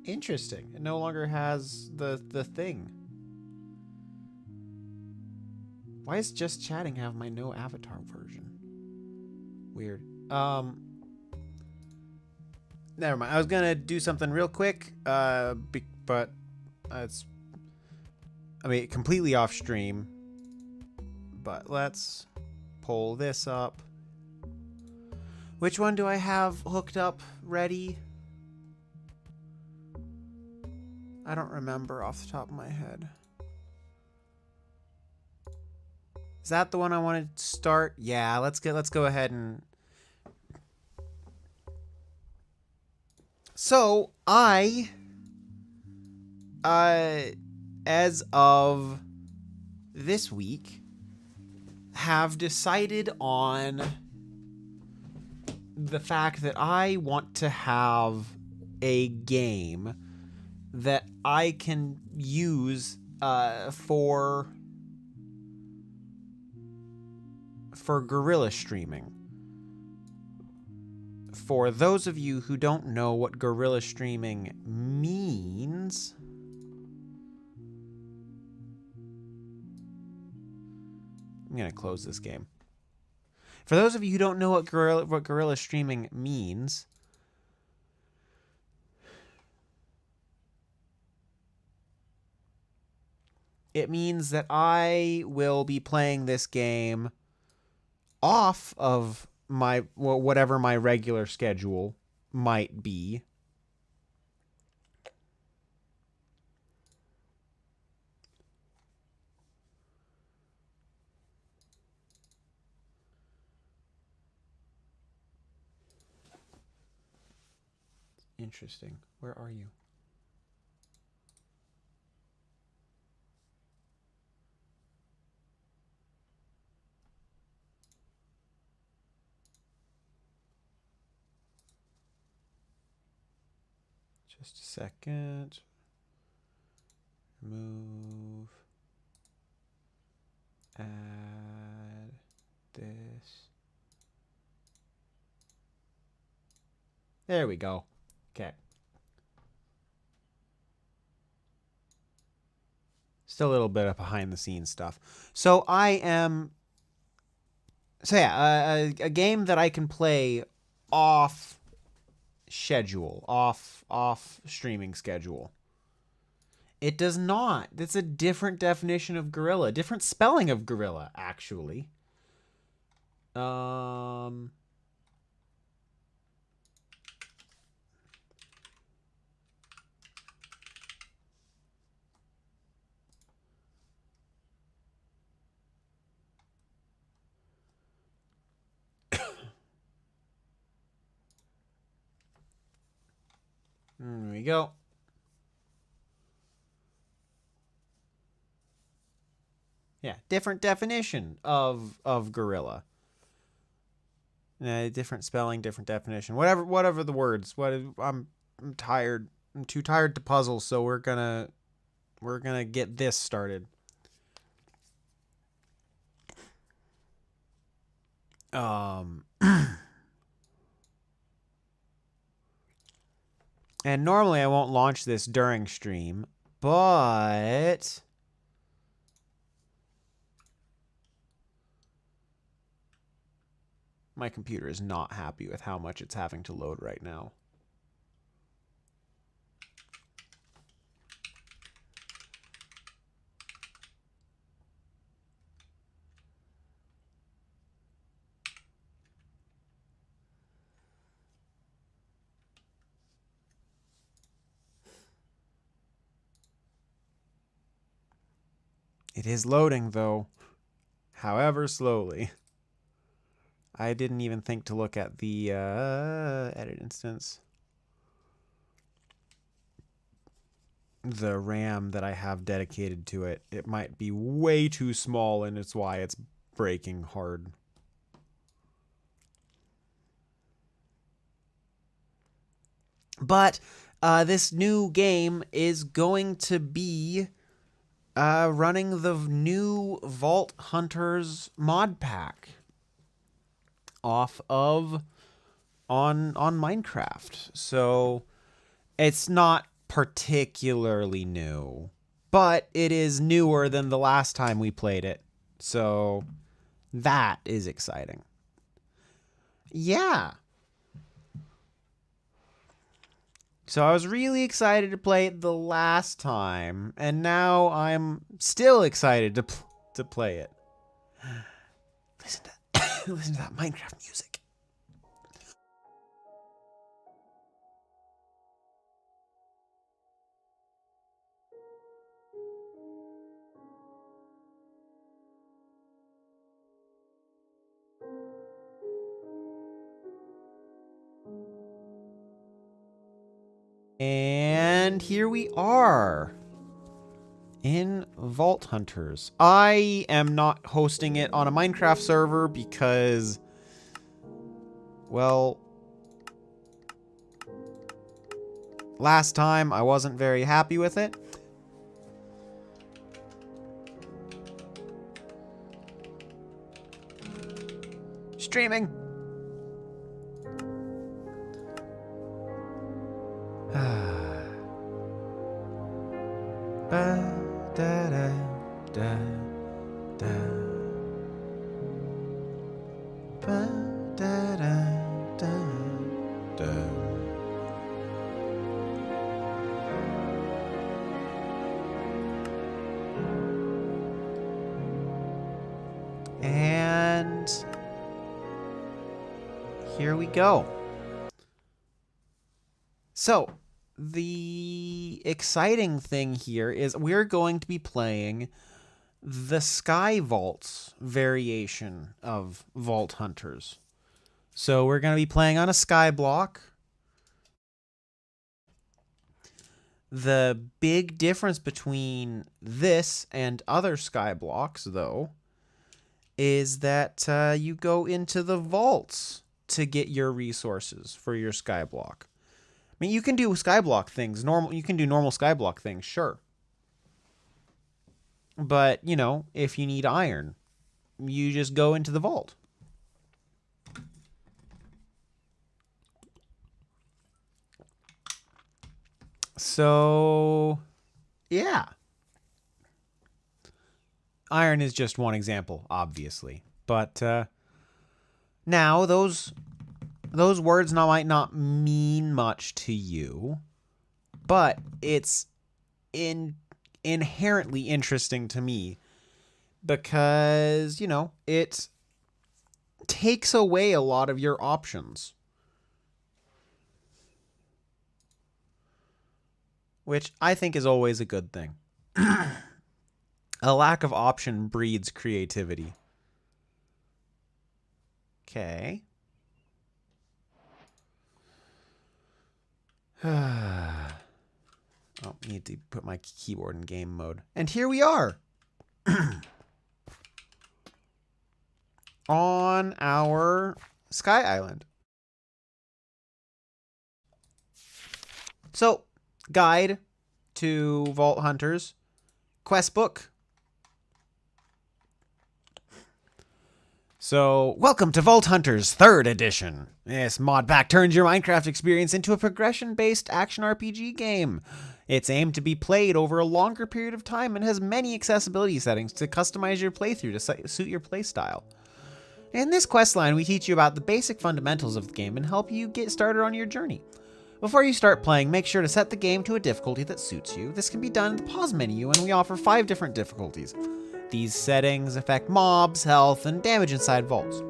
Interesting. It no longer has the thing. Why does just chatting have my no avatar version? Weird. Never mind. I was gonna do something real quick, but it's. I mean, completely off stream. But let's pull this up. Which one do I have hooked up ready? I don't remember off the top of my head. Is that the one I wanted to start? Yeah, let's go ahead and. So as of this week, have decided on the fact that I want to have a game that I can use for guerrilla streaming. For those of you who don't know what guerrilla streaming means, I'm going to close this game. For those of you who don't know what guerrilla streaming means, it means that I will be playing this game off of my whatever my regular schedule might be. Interesting. Where are you? Just a second. Move. Add this. There we go. Okay. Still a little bit of behind the scenes stuff. So yeah, a game that I can play off schedule, off streaming schedule. It does not. It's a different definition of gorilla, different spelling of gorilla, actually. There we go. Yeah, different definition of gorilla. Different spelling, different definition. Whatever the words. I'm tired. I'm too tired to puzzle, so we're gonna get this started. And normally I won't launch this during stream, but My computer is not happy with how much it's having to load right now. It is loading, though, however slowly. I didn't even think to look at the edit instance. The RAM that I have dedicated to it. It might be way too small, and it's why it's breaking hard. But this new game is going to be running the new Vault Hunters mod pack off of on Minecraft. So it's not particularly new, but it is newer than the last time we played it. So that is exciting. Yeah. So I was really excited to play it the last time, and now I'm still excited to play it. Listen to listen to that Minecraft music. And here we are in Vault Hunters. I am not hosting it on a Minecraft server because, well, last time I wasn't very happy with it. Streaming. And here we go. So, the exciting thing here is we're going to be playing the Sky Vaults variation of Vault Hunters. So we're going to be playing on a sky block. The big difference between this and other sky blocks, though, is that you go into the vaults to get your resources for your sky block. I mean, you can do skyblock things. You can do normal skyblock things, sure. But, you know, if you need iron, you just go into the vault. So, yeah. Iron is just one example, obviously. But now those words might not mean much to you, but it's inherently interesting to me because, you know, it takes away a lot of your options. Which I think is always a good thing. A lack of option breeds creativity. Okay. Oh, need to put my keyboard in game mode. And here we are. On our Sky Island. So, guide to Vault Hunters. Quest book. So, welcome to Vault Hunters 3rd edition. This mod pack turns your Minecraft experience into a progression-based action RPG game. It's aimed to be played over a longer period of time and has many accessibility settings to customize your playthrough to suit your playstyle. In this questline, we teach you about the basic fundamentals of the game and help you get started on your journey. Before you start playing, make sure to set the game to a difficulty that suits you. This can be done in the pause menu, and we offer 5 different difficulties. These settings affect mobs, health, and damage inside vaults.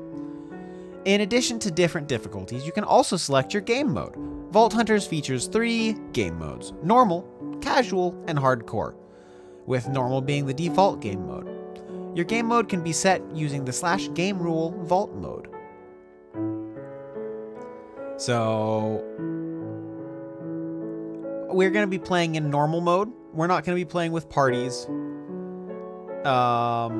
In addition to different difficulties, you can also select your game mode. Vault Hunters features 3 game modes: normal, casual, and hardcore, with normal being the default game mode. Your game mode can be set using the /game rule vault mode. So we're going to be playing in normal mode. We're not going to be playing with parties. But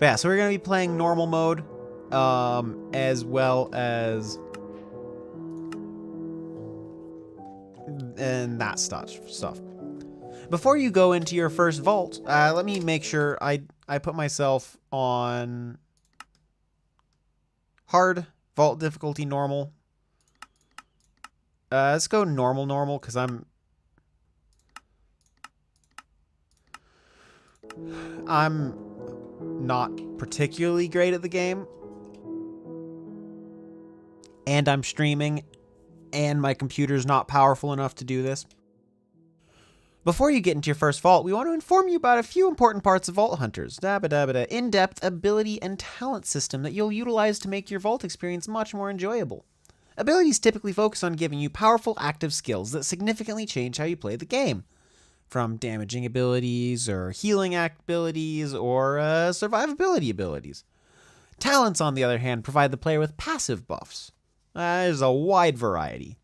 yeah, so we're going to be playing normal mode, as well as and that stuff. Before you go into your first vault, let me make sure I put myself on hard, vault difficulty normal. Let's go normal, because I'm not particularly great at the game. And I'm streaming, and my computer's not powerful enough to do this. Before you get into your first vault, we want to inform you about a few important parts of Vault Hunters. In-depth ability and talent system that you'll utilize to make your vault experience much more enjoyable. Abilities typically focus on giving you powerful active skills that significantly change how you play the game. From damaging abilities, or healing abilities, or survivability abilities. Talents, on the other hand, provide the player with passive buffs. There's a wide variety.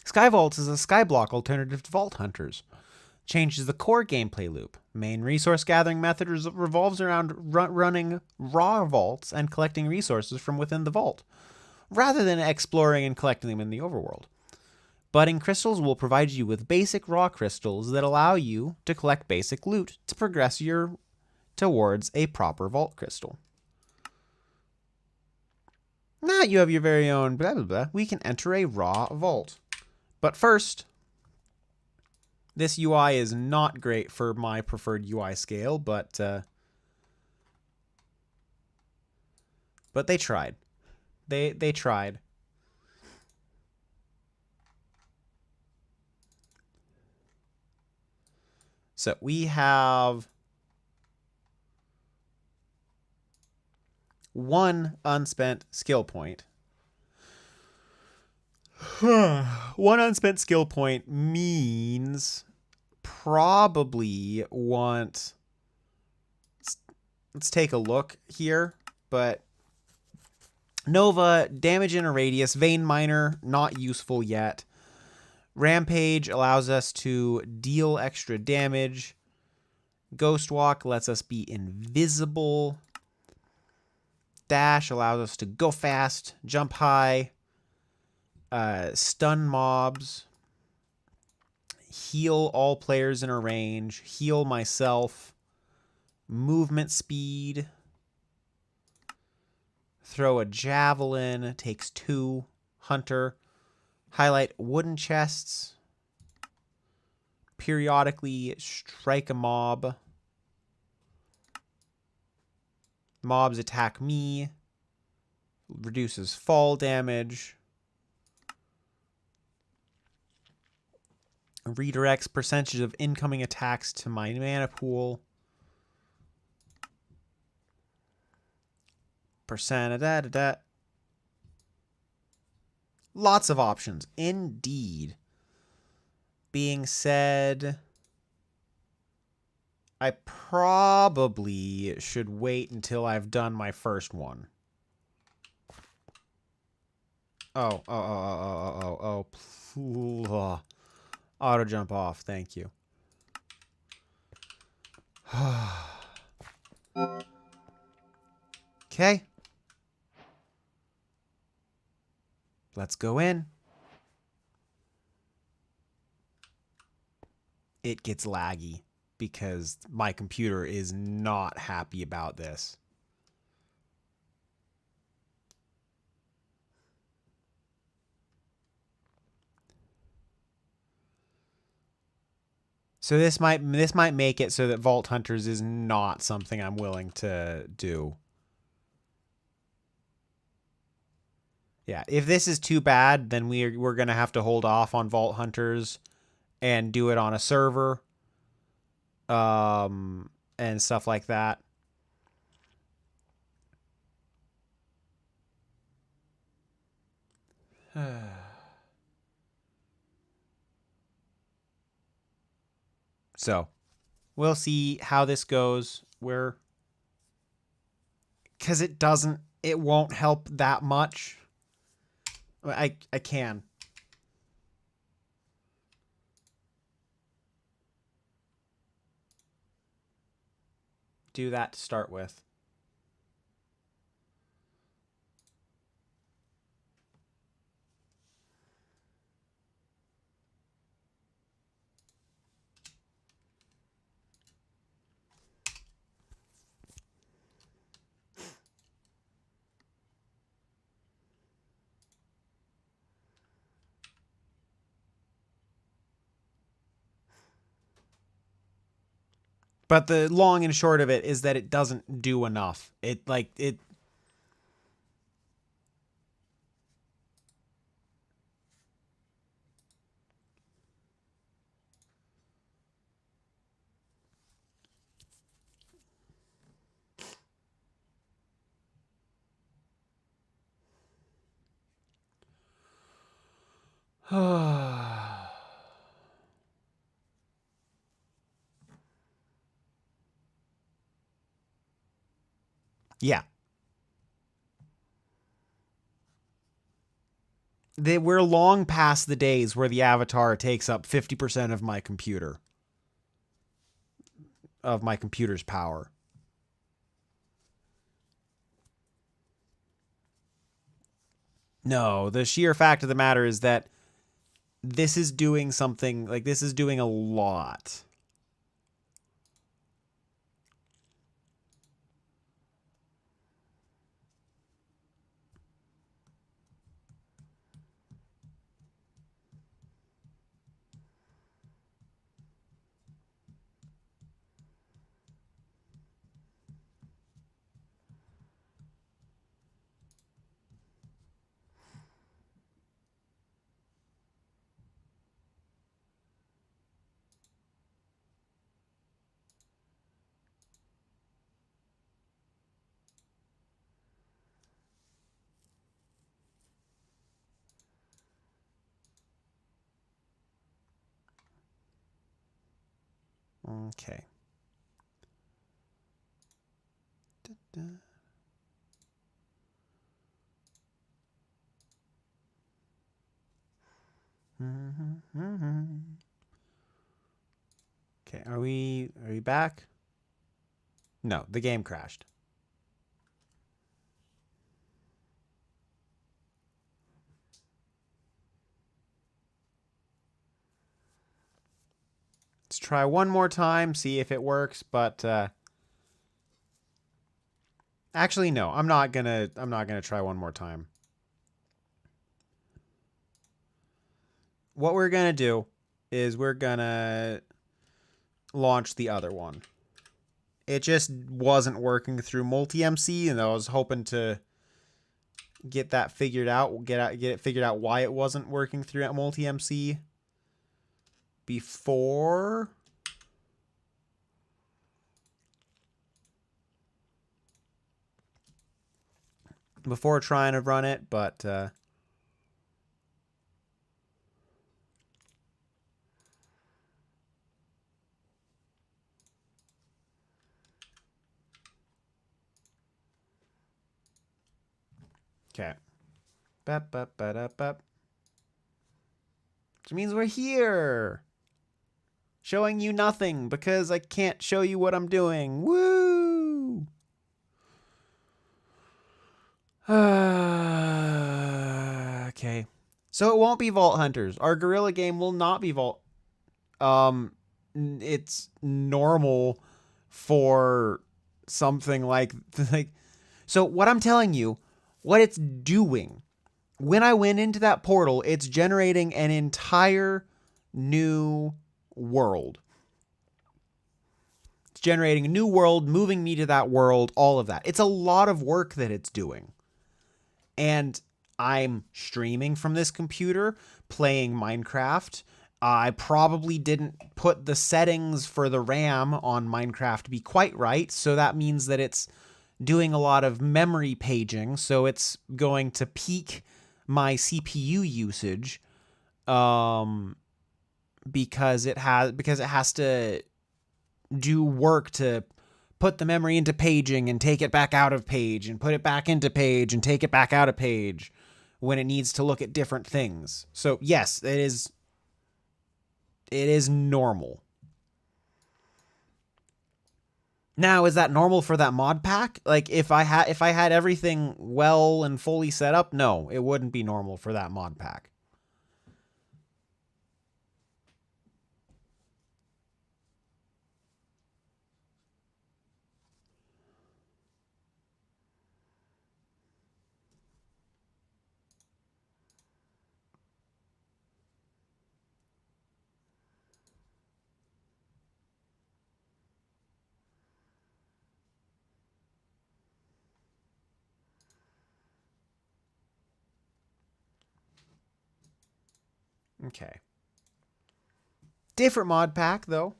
Skyvaults is a skyblock alternative to Vault Hunters. Changes the core gameplay loop. Main resource gathering method revolves around running raw vaults and collecting resources from within the vault, rather than exploring and collecting them in the overworld. Budding crystals will provide you with basic raw crystals that allow you to collect basic loot to progress towards a proper vault crystal. Now you have your very own blah blah blah. We can enter a raw vault. But first, this UI is not great for my preferred UI scale, but they tried. They tried. So we have 1 unspent skill point. 1 unspent skill point means probably want... Let's take a look here, but Nova, damage in a radius, Vein Miner, not useful yet. Rampage allows us to deal extra damage. Ghost Walk lets us be invisible. Dash allows us to go fast, jump high, stun mobs, heal all players in a range, heal myself, movement speed, throw a javelin, takes 2, hunter, highlight wooden chests, periodically strike a mob, mobs attack me, reduces fall damage, redirects percentage of incoming attacks to my mana pool, Lots of options, indeed. Being said, I probably should wait until I've done my first one. Oh. Auto jump off, thank you. Okay. Let's go in. it gets laggy because my computer is not happy about this. So this might make it so that Vault Hunters is not something I'm willing to do. Yeah, if this is too bad, then we're going to have to hold off on Vault Hunters and do it on a server. And stuff like that. So, we'll see how this goes. Because it won't help that much. I can. Do that to start with. But the long and short of it is that it doesn't do enough. It yeah. We're long past the days where the avatar takes up 50% of my computer. Of my computer's power. No, the sheer fact of the matter is that this is doing something, like, this is doing a lot. Okay. Okay, are we back? No, the game crashed. Let's try one more time, see if it works, but actually no, I'm not going to try one more time. What we're going to do is we're going to launch the other one. It just wasn't working through multi-MC, and I was hoping to get that figured out, get it figured out why it wasn't working through multi-MC before trying to run it, but okay. Which means we're here. Showing you nothing because I can't show you what I'm doing. Woo! Okay. So it won't be Vault Hunters. Our Gorilla game will not be Vault. it's normal for something like so what I'm telling you, what it's doing, when I went into that portal, it's generating an entire new world. It's generating a new world, moving me to that world, all of that. It's a lot of work that it's doing. And I'm streaming from this computer, playing Minecraft. I probably didn't put the settings for the RAM on Minecraft to be quite right, so that means that it's doing a lot of memory paging, so it's going to peak my CPU usage because it has to do work to put the memory into paging and take it back out of page and put it back into page and take it back out of page when it needs to look at different things. So yes, it is normal. Now, is that normal for that mod pack? Like if I had everything well and fully set up, no, it wouldn't be normal for that mod pack. Okay. Different mod pack, though.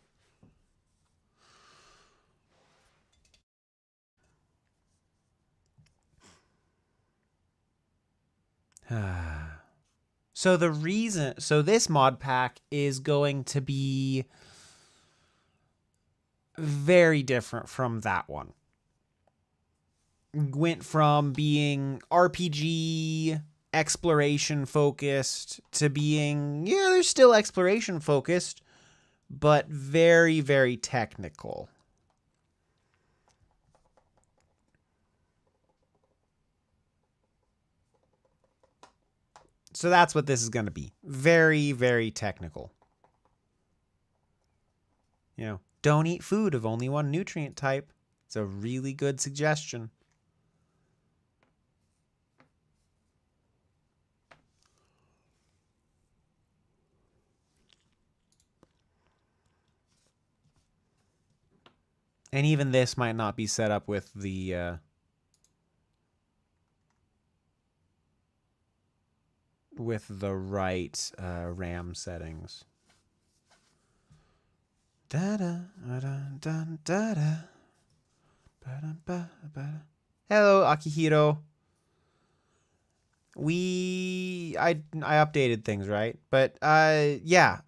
So this mod pack is going to be very different from that one. Went from being RPG exploration focused to being, yeah, there's still exploration focused, but very, very technical. So that's what this is going to be. Very, very technical. You know, don't eat food of only one nutrient type. It's a really good suggestion. And even this might not be set up with the right RAM settings. Hello, Akihiro. I updated things, right? But yeah,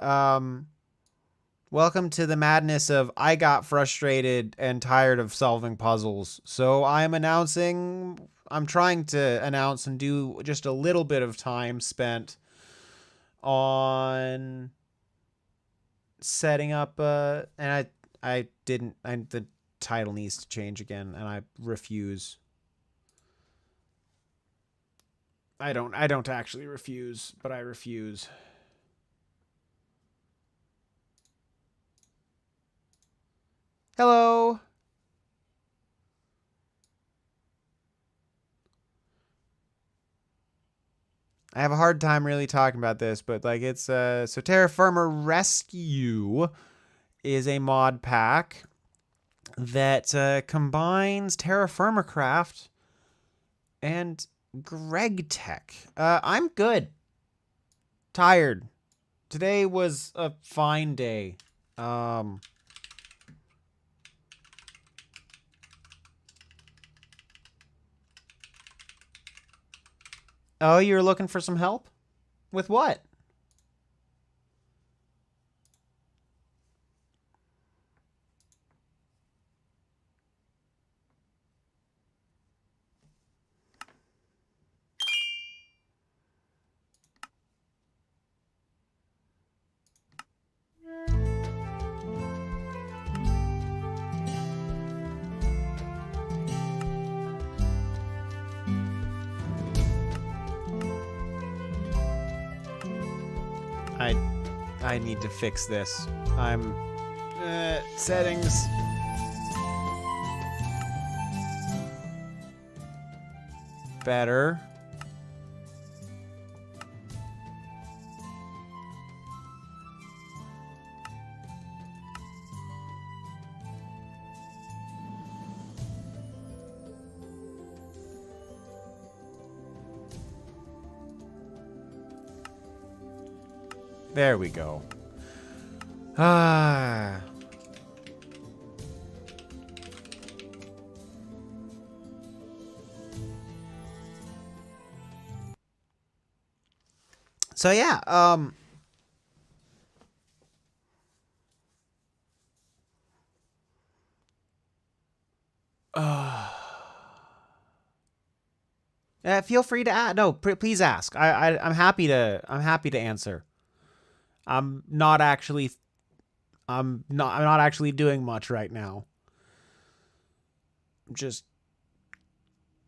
welcome to the madness of I got frustrated and tired of solving puzzles. So I'm trying to announce and do just a little bit of time spent on setting up and the title needs to change again, and I refuse. I don't actually refuse, but I refuse. Hello. I have a hard time really talking about this, but like it's so Terra Firma Rescue is a mod pack that combines Terra Firma Craft and Greg Tech. I'm good. Tired. Today was a fine day. Oh, you're looking for some help? With what? I need to fix this. Settings. Better. There we go. Ah. So yeah, feel free to ask. No, please ask. I'm happy to. I'm happy to answer. I'm not actually. I'm not actually doing much right now. I'm just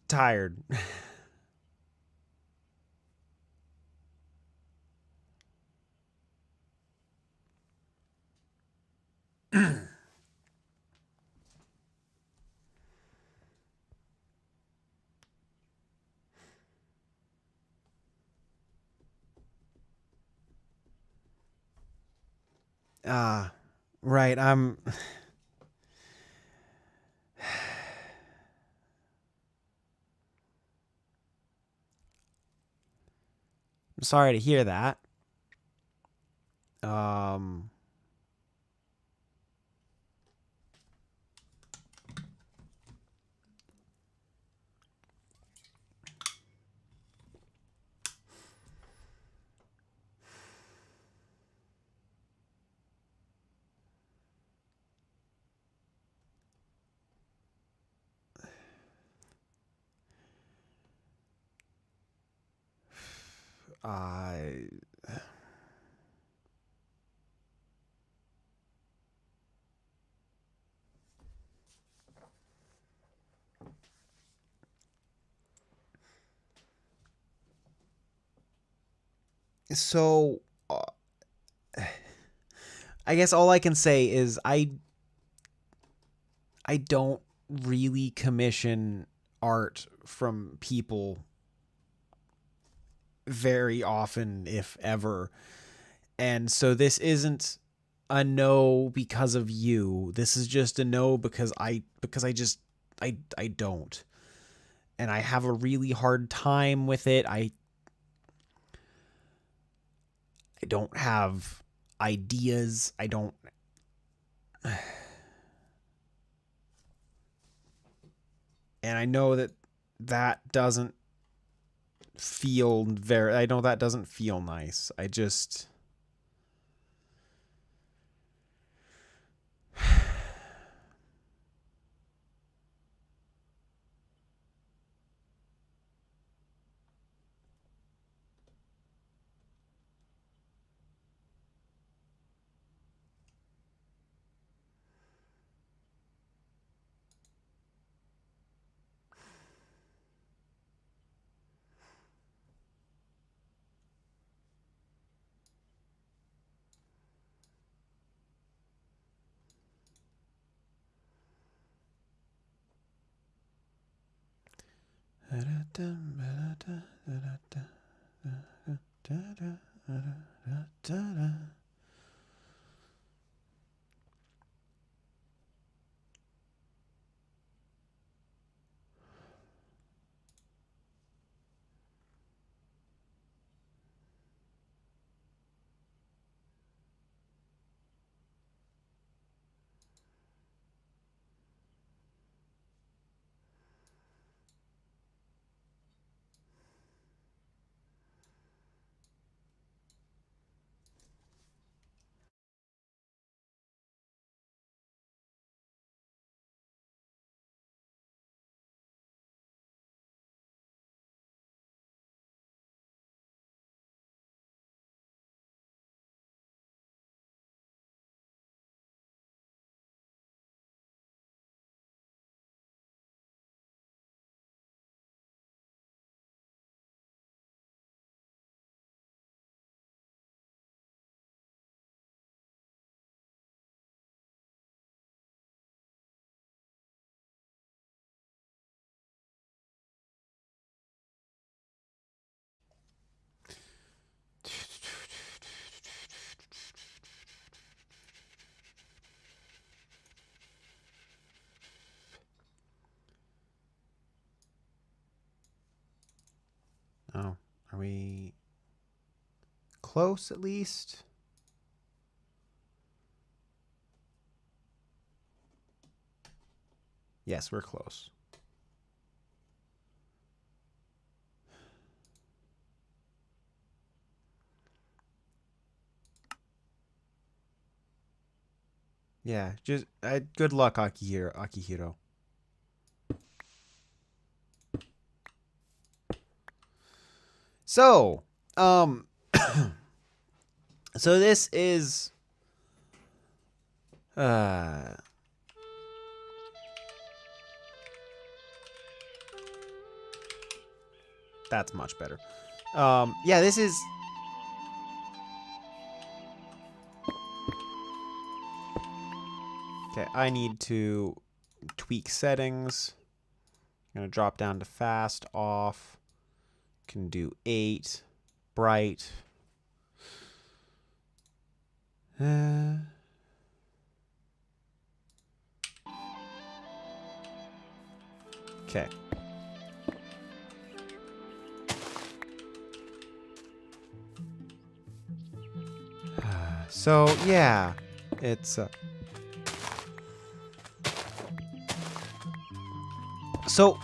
tired. Right. I'm sorry to hear that. Um. I. So, I guess all I can say is I don't really commission art from people very often, if ever. And so this isn't a no because of you. This is just a no because I just I don't. And I have a really hard time with it. I don't have ideas. I don't and I know that that doesn't feel very I know that doesn't feel nice. I just Are we close at least? Yes, we're close. Yeah, just good luck, Akihiro. So, so this is that's much better. Yeah, this is okay. I need to tweak settings. I'm gonna drop down to fast off. Can do 8 bright. Okay. So yeah, it's so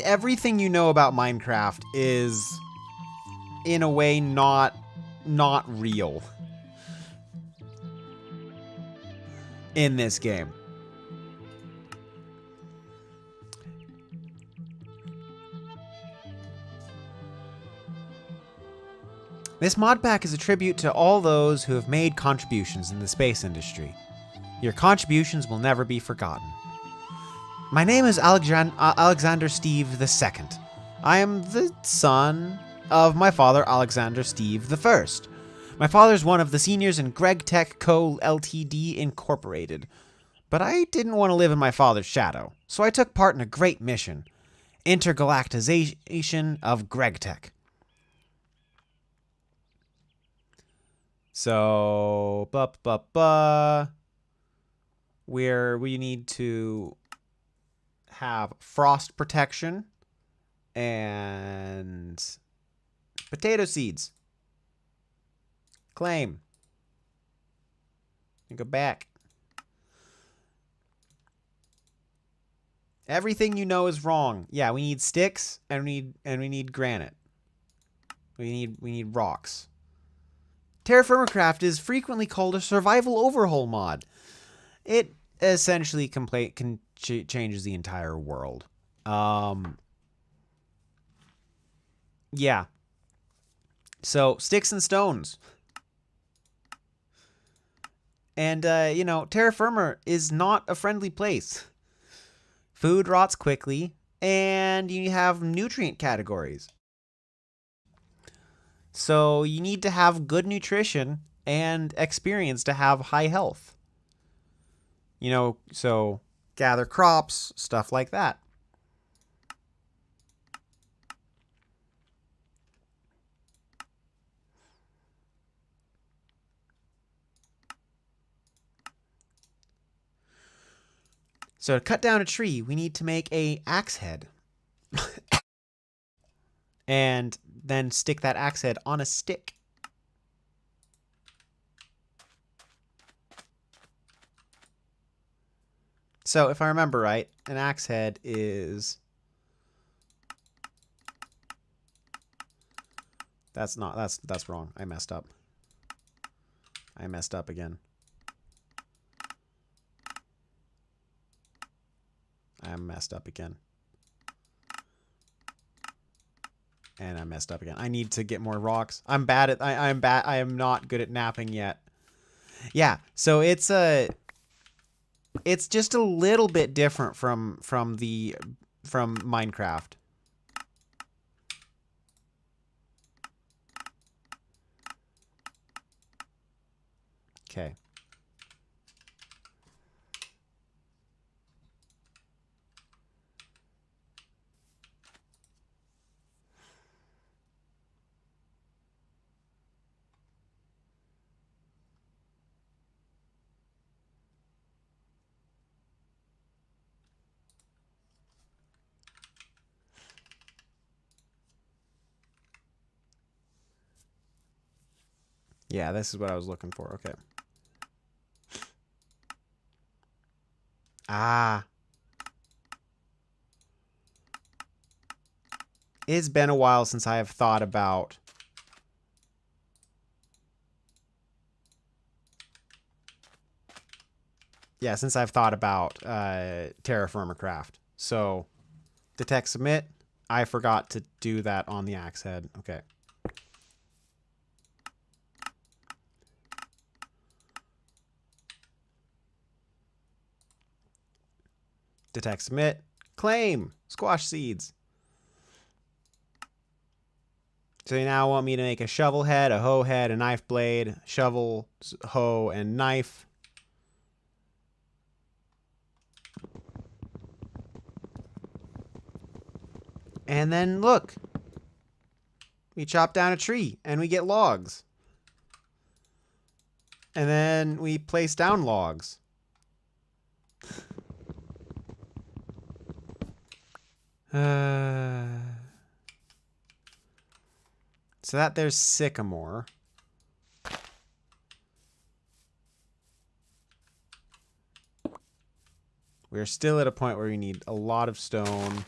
everything you know about Minecraft is in a way not real in this game. This mod pack is a tribute to all those who have made contributions in the space industry. Your contributions will never be forgotten. My name is Alexander Steve II. I am the son of my father, Alexander Steve I. My father is one of the seniors in Greg Tech Co. Ltd. Incorporated. But I didn't want to live in my father's shadow, so I took part in a great mission. Intergalactization of Greg Tech. So, where we need to have frost protection and potato seeds. Claim. And go back. Everything you know is wrong. Yeah, we need sticks and we need granite. We need rocks. Terra Firma Craft is frequently called a survival overhaul mod. It essentially changes the entire world. Yeah. So, sticks and stones. And, terra firma is not a friendly place. Food rots quickly, and you have nutrient categories. So, you need to have good nutrition and experience to have high health. So gather crops, stuff like that. So to cut down a tree, we need to make a axe head. And then stick that axe head on a stick. So if I remember right, an axe head is... That's wrong. I messed up. I messed up again. I messed up again. And I messed up again. I need to get more rocks. I'm bad at I am not good at napping yet. Yeah, so it's just a little bit different from Minecraft. Okay. Yeah, this is what I was looking for. Okay. Ah. It's been a while since I have thought about since I've thought about Terraformer Craft. So, detect submit. I forgot to do that on the axe head. Okay. Detect submit. Claim. Squash seeds. So you now want me to make a shovel head, a hoe head, a knife blade, shovel, hoe, and knife. And then look. We chop down a tree and we get logs. And then we place down logs. So that there's sycamore. We're still at a point where we need a lot of stone.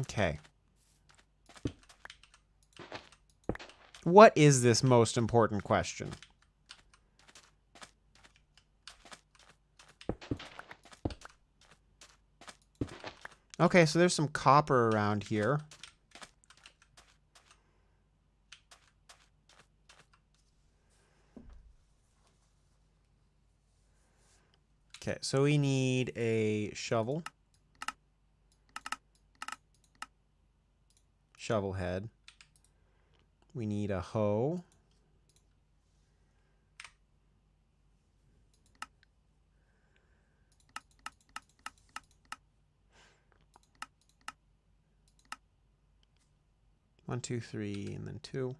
Okay. What is this most important question? Okay, so there's some copper around here. Okay, so we need a shovel. Shovel head. We need a hoe. One, two, three, and then two.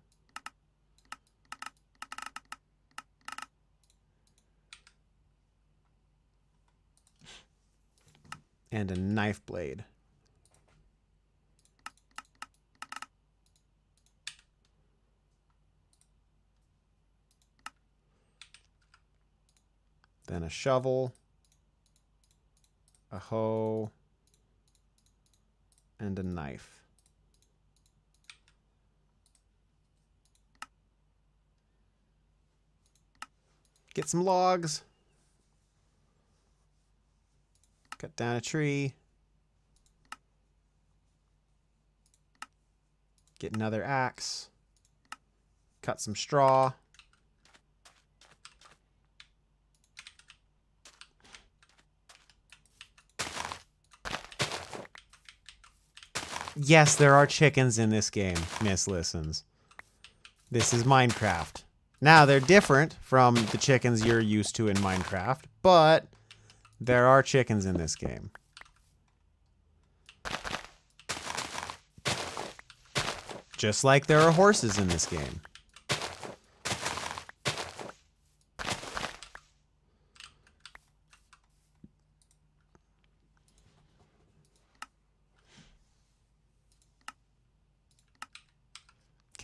And a knife blade. Then a shovel, a hoe, and a knife. Get some logs. Cut down a tree. Get another axe. Cut some straw. Yes, there are chickens in this game, Miss Listens. This is Minecraft. Now, they're different from the chickens you're used to in Minecraft, but there are chickens in this game. Just like there are horses in this game.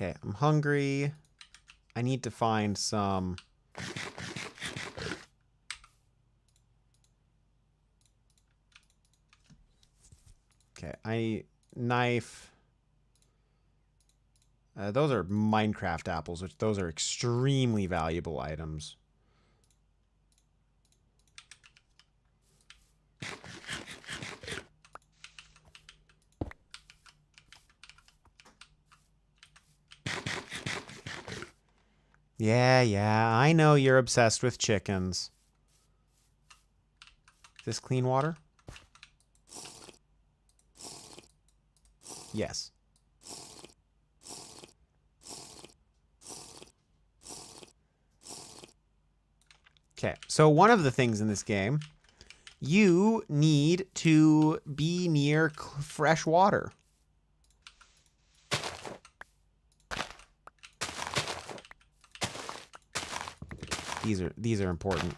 Okay, I'm hungry. I need to find some... Okay, knife. Those are Minecraft apples, which those are extremely valuable items. Yeah, I know you're obsessed with chickens. Is this clean water? Yes. Okay, so one of the things in this game, you need to be near fresh water. These are important.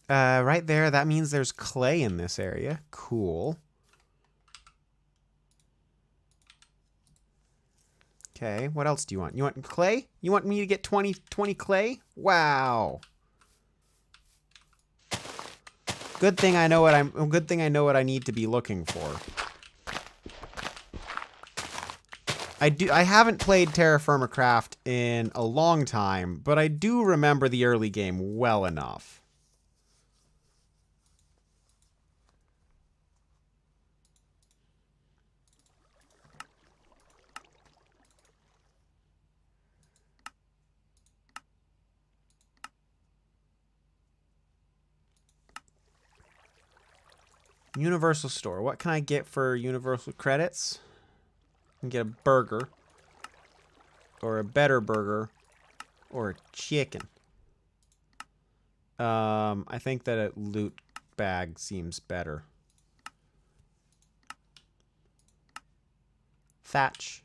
Right there, that means there's clay in this area. Cool. Okay, what else do you want? You want clay? You want me to get 20 clay? Wow. Good thing I know what I need to be looking for. I haven't played Terra Firma Craft in a long time, but I do remember the early game well enough. Universal Store. What can I get for Universal credits? I can get a burger. Or a better burger. Or a chicken. I think that a loot bag seems better. Thatch.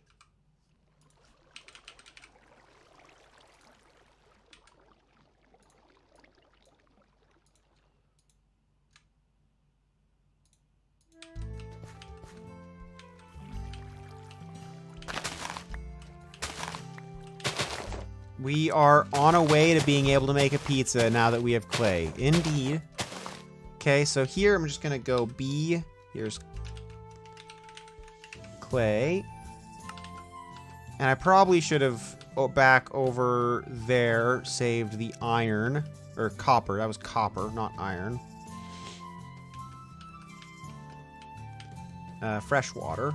We are on a way to being able to make a pizza now that we have clay. Indeed. Okay, so here I'm just going to go B. Here's clay. And I probably should have, back over there, saved the iron. Or copper. That was copper, not iron. Fresh water.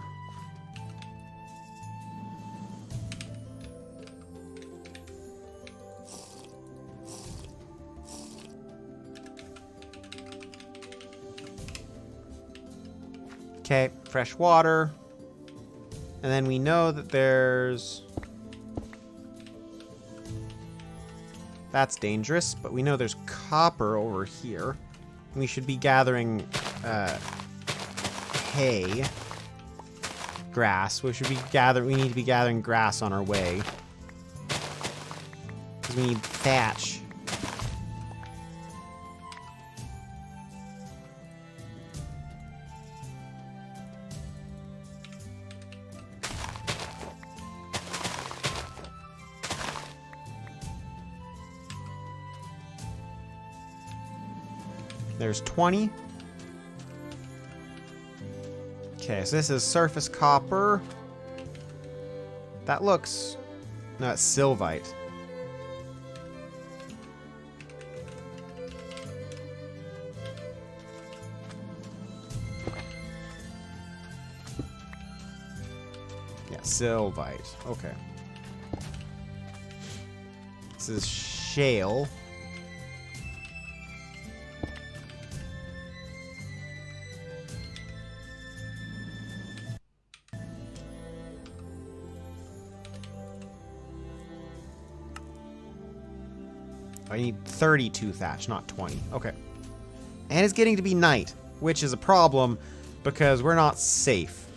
Okay, fresh water. And then we know that there's... That's dangerous, but we know there's copper over here. We should be gathering hay. Grass. We need to be gathering grass on our way. Because we need thatch. There's 20. Okay, so this is surface copper. That looks... No, it's sylvite. Yeah, sylvite. Okay. This is shale. I need 32 thatch, not 20. Okay. And it's getting to be night, which is a problem because we're not safe.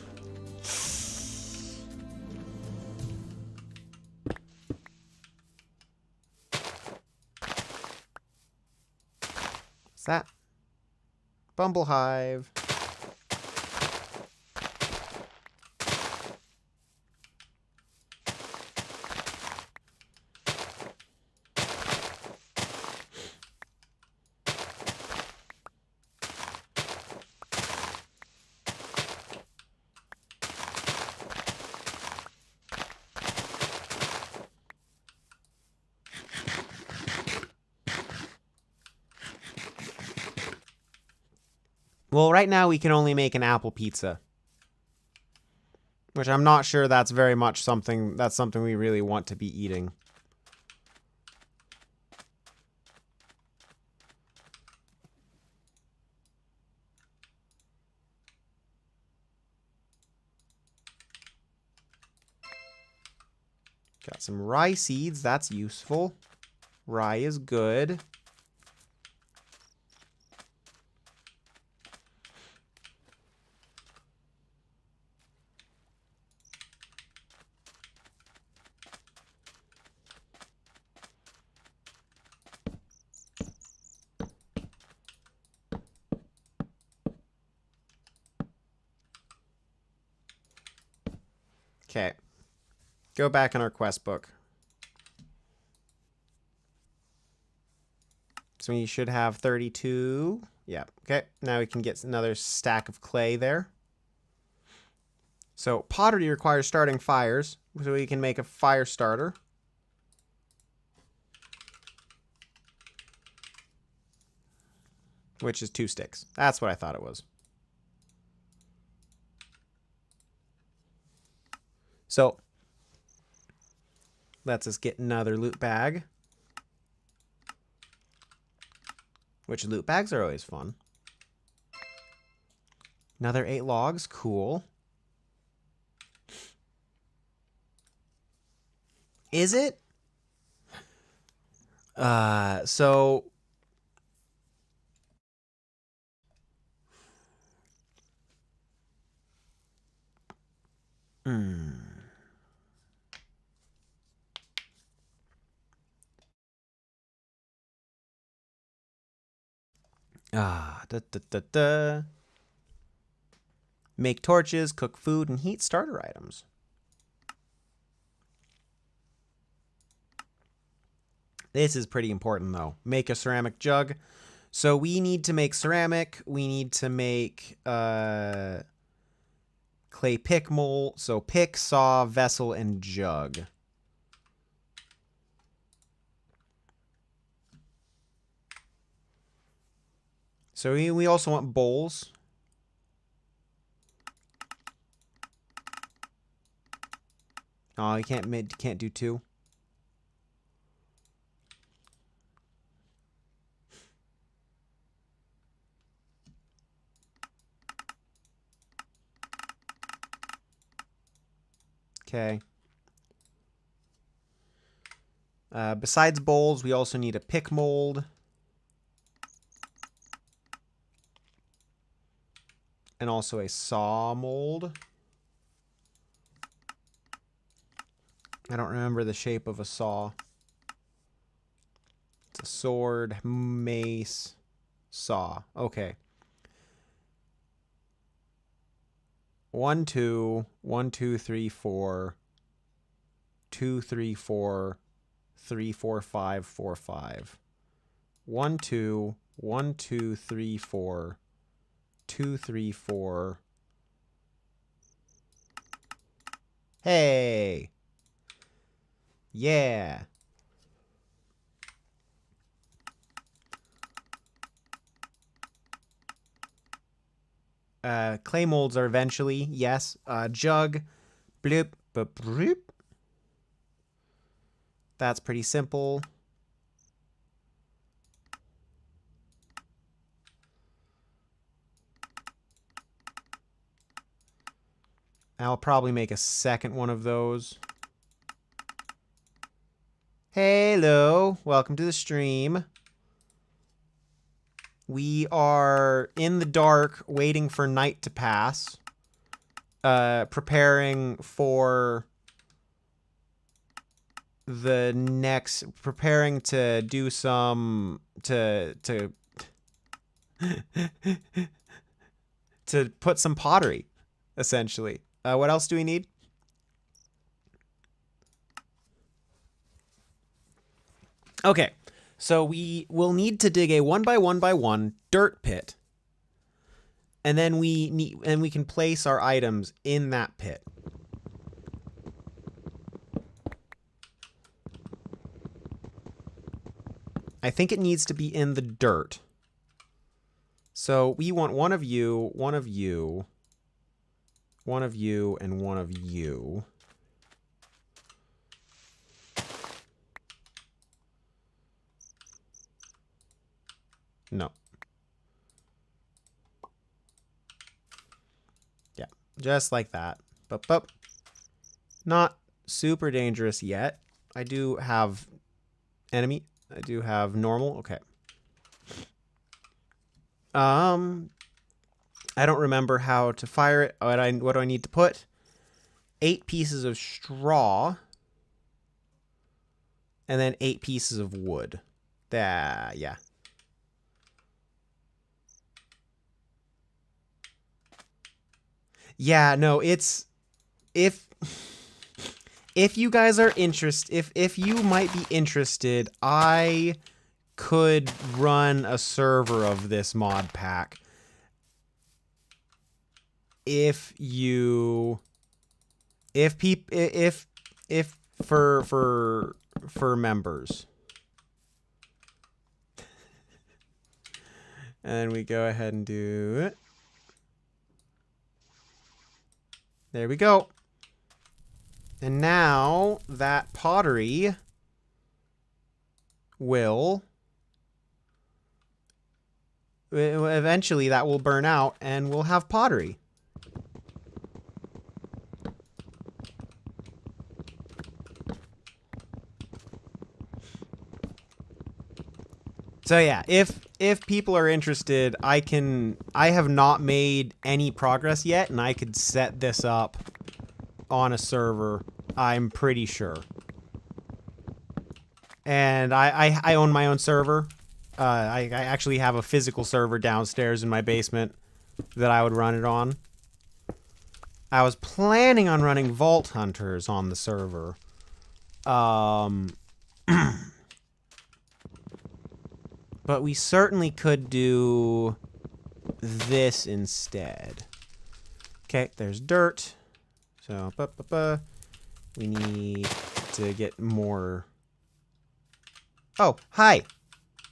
What's that? Bumble hive. Well, right now we can only make an apple pizza. Which I'm not sure that's very much something we really want to be eating. Got some rye seeds, that's useful. Rye is good. Okay. Go back in our quest book. So we should have 32. Yeah. Okay. Now we can get another stack of clay there. So pottery requires starting fires. So we can make a fire starter. Which is 2 sticks. That's what I thought it was. So lets us get another loot bag. Which loot bags are always fun. Another 8 logs. Cool. Is it? So... Make torches, cook food, and heat starter items. This is pretty important, though. Make a ceramic jug. So we need to make ceramic. We need to make clay pick mold. So pick, saw, vessel, and jug. So we also want bowls. Oh, you can't do 2. Okay. Besides bowls, we also need a pick mold. And also a saw mold. I don't remember the shape of a saw. It's a sword, mace, saw. Okay. 1, 2, 1, 2, 3, 4, 2, 3, 4, 3, 4, 5, 4, 5. 1, 2, 1, 2, 3, 4, 2, 3, 4. Hey! Yeah! Clay molds are eventually, yes. Jug. Bloop, boop, bloop. That's pretty simple. I'll probably make a second one of those. Hello, welcome to the stream. We are in the dark, waiting for night to pass. Preparing for the next... Preparing to do some... To put some pottery, essentially. What else do we need? Okay, so we will need to dig a 1 by 1 by 1 dirt pit. And then we can place our items in that pit. I think it needs to be in the dirt. So we want one of you, one of you, one of you, and one of you. No. Yeah, just like that. But not super dangerous yet. I do have enemy. I do have normal. Okay. I don't remember how to fire it. What do I need to put? 8 pieces of straw. And then 8 pieces of wood. Yeah. Yeah, no, it's... If if you guys are interested, if you might be interested, I could run a server of this mod pack. If for members. And we go ahead and do it. There we go. And now that pottery will eventually that will burn out and we'll have pottery. So yeah, if people are interested, I have not made any progress yet, and I could set this up on a server, I'm pretty sure. And I own my own server. I actually have a physical server downstairs in my basement that I would run it on. I was planning on running Vault Hunters on the server. But we certainly could do this instead. Okay, there's dirt. So, we need to get more. Oh, hi.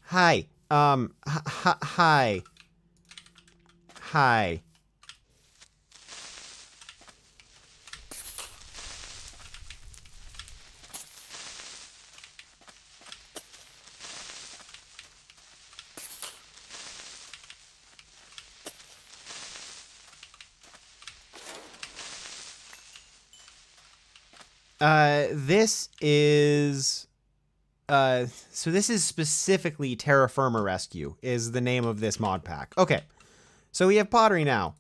Hi. Hi. Hi. So this is specifically Terra Firma Rescue is the name of this mod pack. Okay, so we have pottery now.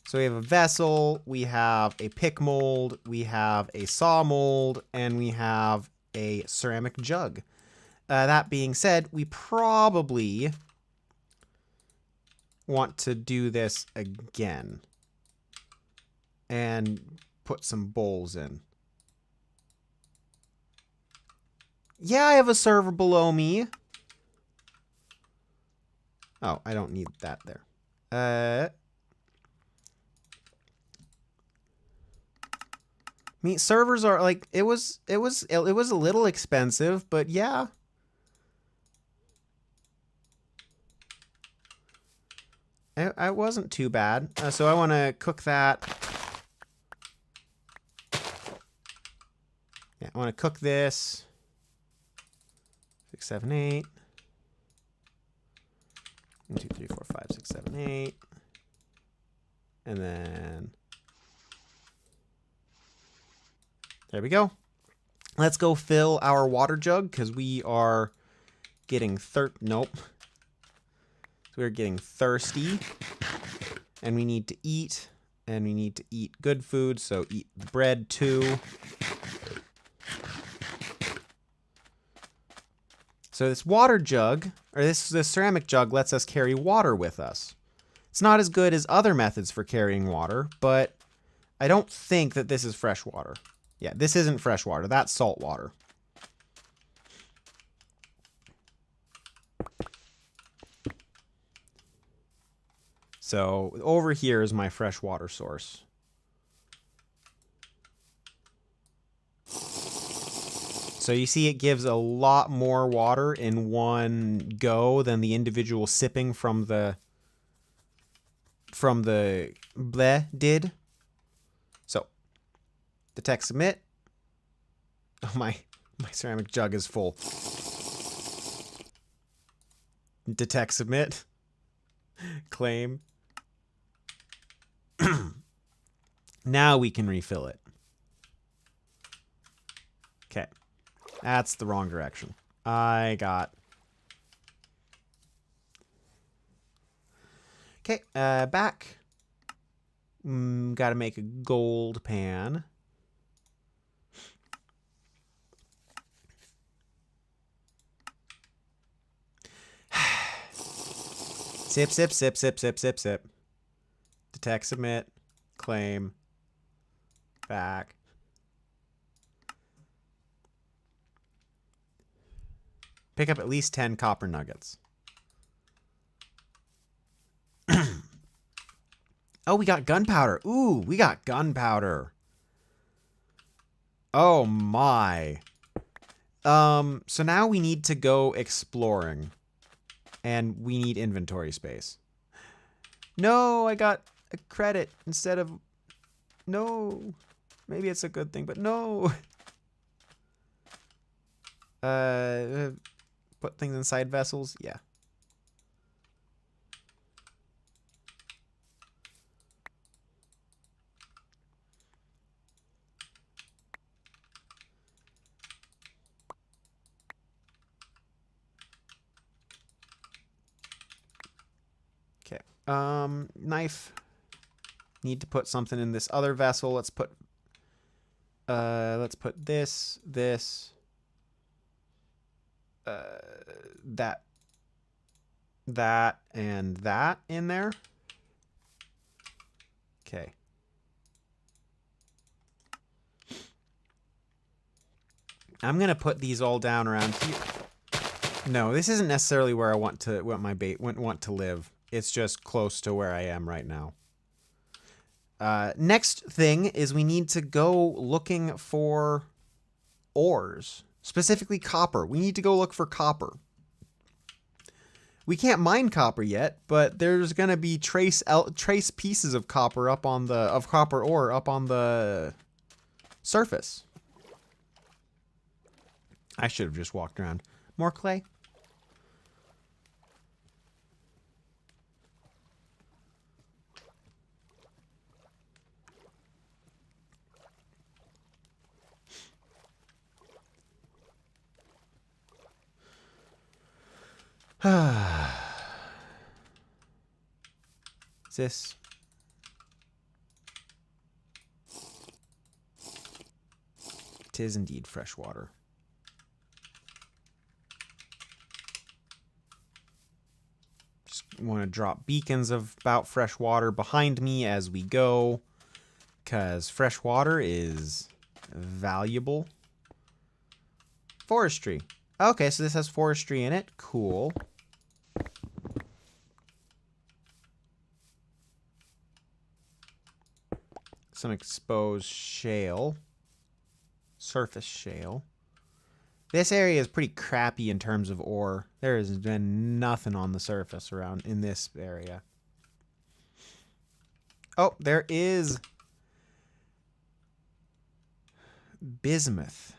So we have a vessel, we have a pick mold, we have a saw mold, and we have a ceramic jug. That being said, we probably want to do this again and put some bowls in. Yeah, I have a server below me. Oh, I don't need that there. I mean, servers are like it was a little expensive, but yeah. It wasn't too bad. So I want to cook that. Yeah, I want to cook this. 6, 7, 8. 1, 2, 3, 4, 5, 6, 7, 8. And then there we go. Let's go fill our water jug because we are getting nope. So we're getting thirsty. And we need to eat. And we need to eat good food, so eat bread too. So this water jug, or this ceramic jug, lets us carry water with us. It's not as good as other methods for carrying water, but I don't think that this is fresh water. Yeah, this isn't fresh water. That's salt water. So over here is my fresh water source. So you see it gives a lot more water in one go than the individual sipping from the bleh did. So detect submit. Oh my ceramic jug is full. Detect submit. Claim. Now we can refill it. Okay. That's the wrong direction. I got... Okay, back. Gotta make a gold pan. Sip, sip, sip, sip, sip, sip, sip. Detect, submit, claim, back. Pick up at least 10 copper nuggets. Oh, we got gunpowder. Ooh, we got gunpowder. Oh my. So now we need to go exploring. And we need inventory space. No, I got a credit instead of... No. Maybe it's a good thing, but no. Put things inside vessels? Yeah. Okay. Knife. Need to put something in this other vessel. Let's put this, that, and that in there. Okay. I'm gonna put these all down around here. No, this isn't necessarily where I want my bait want to live. It's just close to where I am right now. Next thing is we need to go looking for ores, specifically copper. We need to go look for copper. We can't mine copper yet, but there's gonna be trace pieces of copper copper ore up on the surface. I should have just walked around. More clay. Is this? It is indeed fresh water. Just want to drop beacons about fresh water behind me as we go, because fresh water is valuable. Forestry. Okay, so this has forestry in it. Cool. Some exposed shale. Surface shale. This area is pretty crappy in terms of ore. There has been nothing on the surface around in this area. Oh, there is bismuth.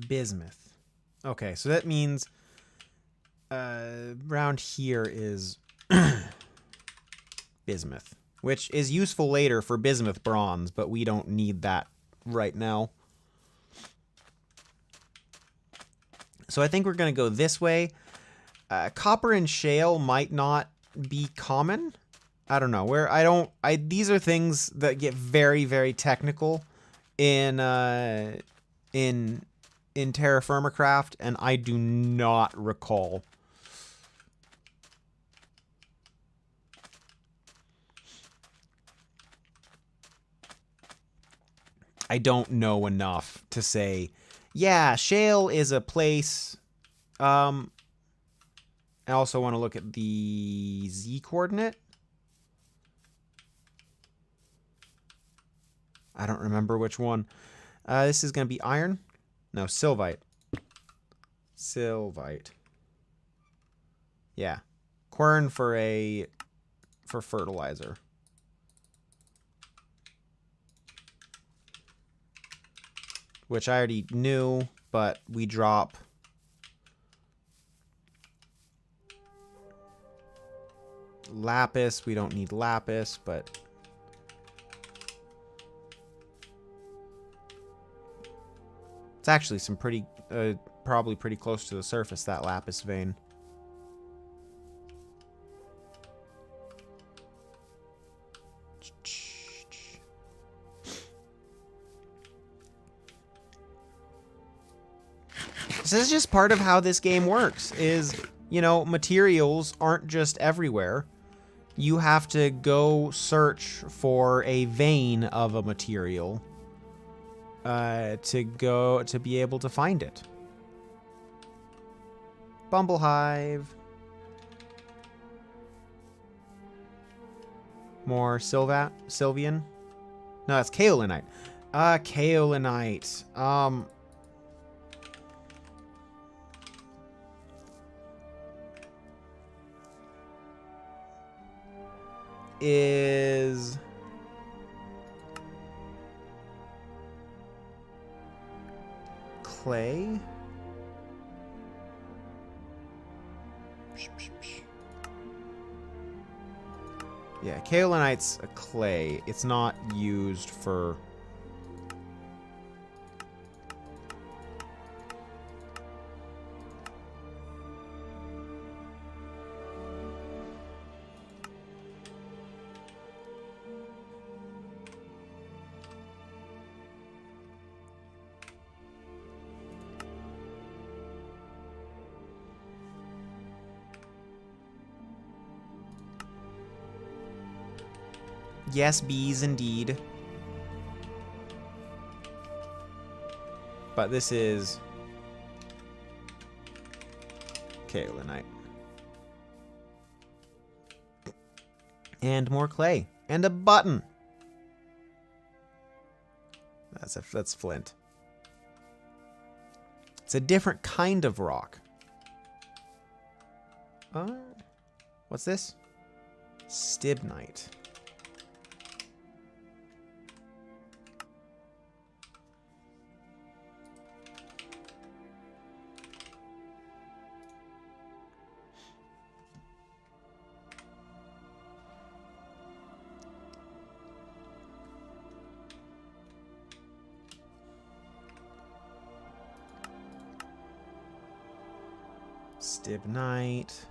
Bismuth. Okay, so that means around here is bismuth, which is useful later for bismuth bronze, but we don't need that right now. So I think we're going to go this way. Copper and shale might not be common. I don't know. These are things that get very, very technical in Terra Firma Craft, and I do not recall. I don't know enough to say, yeah, shale is a place. I also want to look at the Z coordinate. I don't remember which one. This is going to be iron. No, sylvite. Sylvite. Yeah. Quern for fertilizer. Which I already knew, but we drop lapis. We don't need lapis, but it's actually some pretty, probably pretty close to the surface, that lapis vein. So this is just part of how this game works, is you know, materials aren't just everywhere. You have to go search for a vein of a material to be able to find it. Bumble Hive. More Sylvian. No, that's kaolinite. Kaolinite. Is clay? Yeah, kaolinite's a clay. It's not used for... Yes, bees indeed. But this is kaolinite. And more clay. And a button. That's flint. It's a different kind of rock. What's this? Stibnite. Stibnite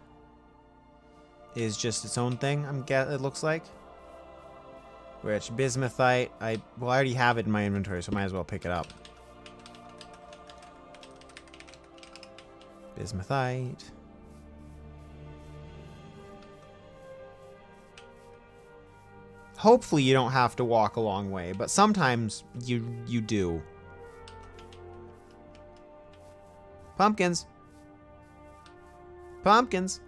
is just its own thing, it looks like. Which, bismuthite, I already have it in my inventory, so I might as well pick it up. Bismuthite. Hopefully you don't have to walk a long way, but sometimes you do. Pumpkins. Pumpkins.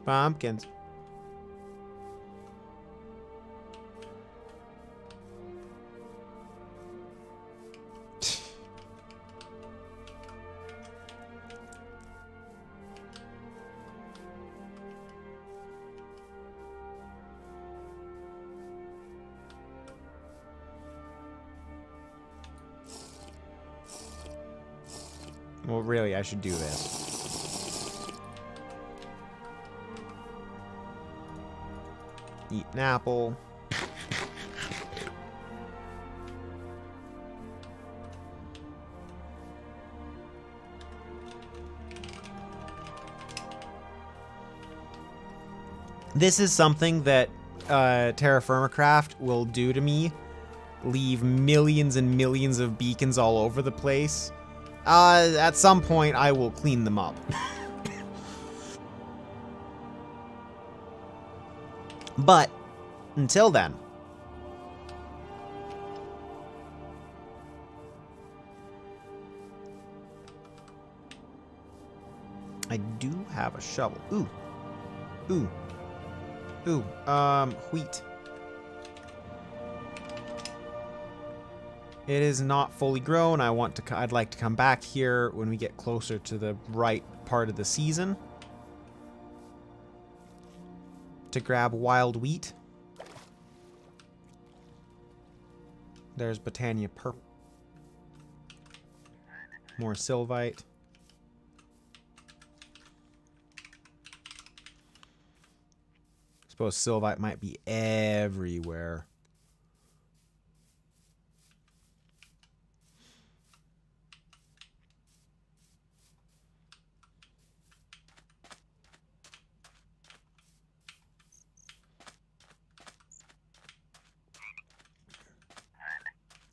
Pumpkins. Well, really, I should do this. Eat an apple. This is something that Terra Firma Craft will do to me. Leave millions and millions of beacons all over the place. At some point, I will clean them up. But, until then. I do have a shovel. Ooh. Ooh. Ooh. Wheat. It is not fully grown. I'd like to come back here when we get closer to the right part of the season to grab wild wheat. There's Botania purple. More sylvite. Suppose sylvite might be everywhere.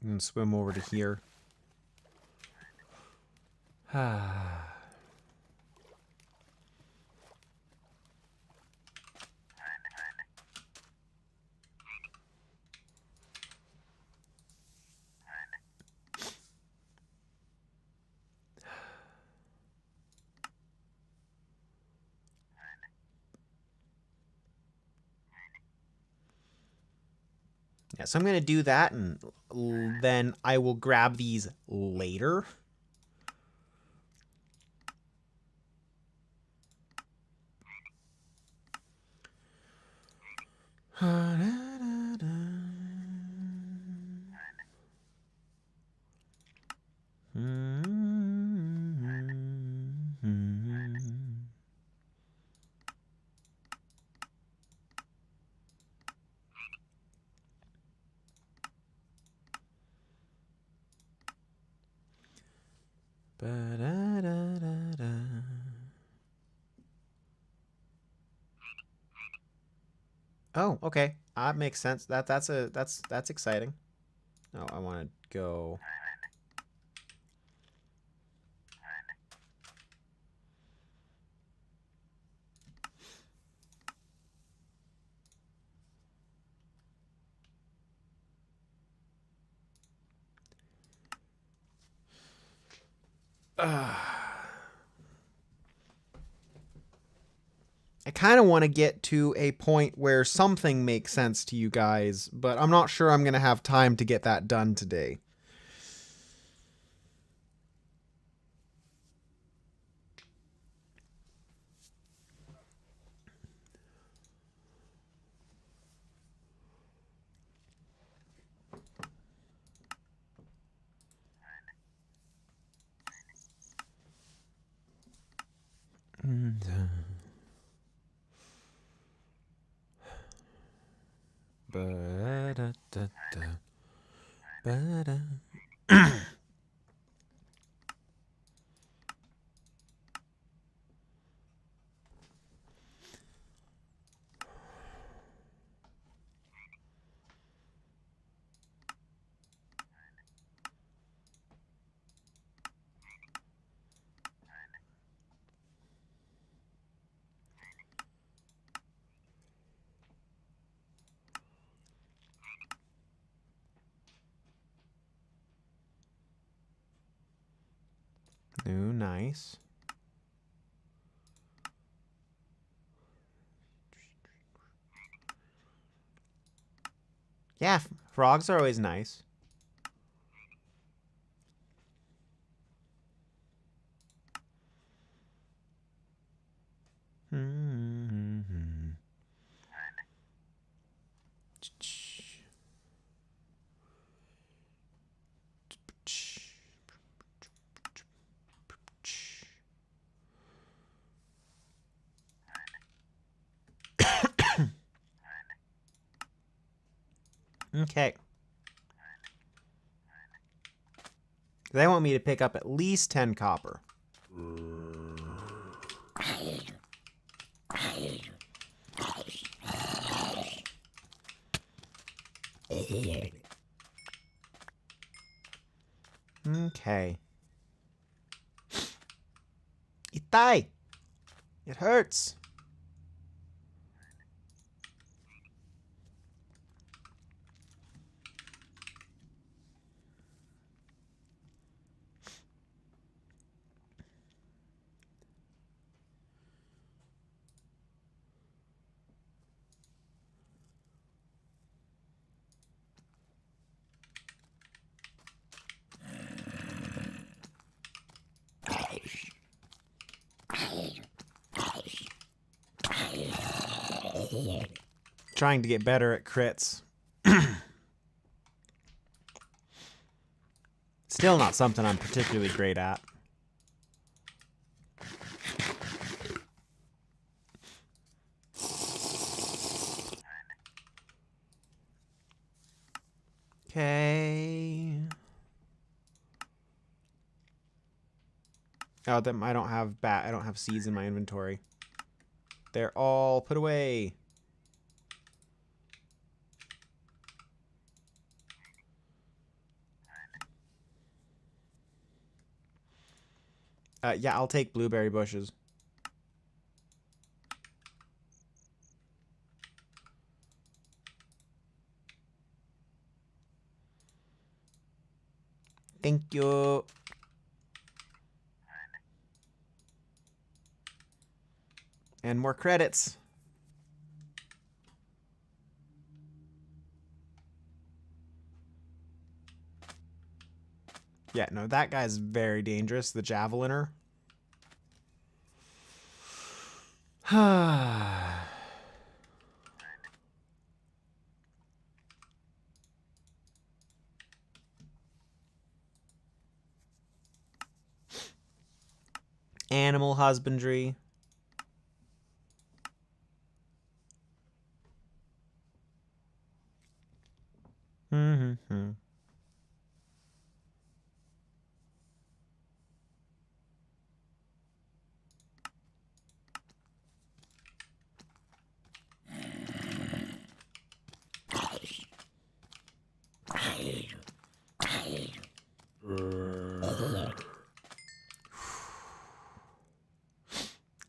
And swim over to here. Yeah, so I'm going to do that, and then I will grab these later. Oh, okay. That makes sense. That's exciting. No, I want to go. I kind of want to get to a point where something makes sense to you guys, but I'm not sure I'm going to have time to get that done today. Ooh, nice. Yeah, frogs are always nice. Okay. They want me to pick up at least 10 copper. Okay. Itai! It hurts. Trying to get better at crits. Still not something I'm particularly great at. Okay. Oh, I don't have seeds in my inventory. They're all put away. Yeah, I'll take blueberry bushes. Thank you. And more credits. Yeah, no, that guy's very dangerous, the javeliner. Animal husbandry. Mm-hmm.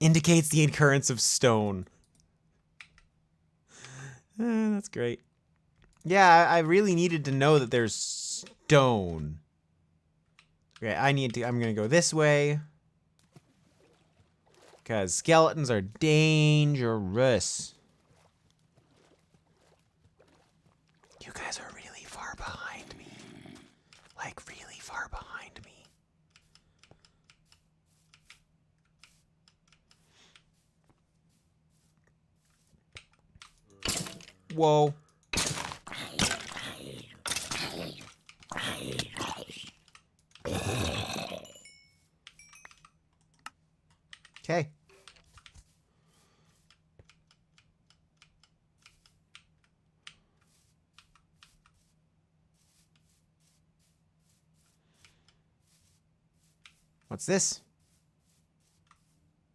Indicates the occurrence of stone. That's great. Yeah, I really needed to know that there's stone. Okay, I'm gonna go this way. Because skeletons are dangerous. You guys are really far behind me. Like, really far behind me. Whoa. Okay. What's this?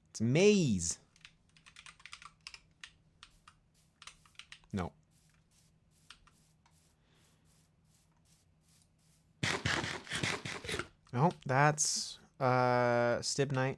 It's maize. No. No, that's stibnite.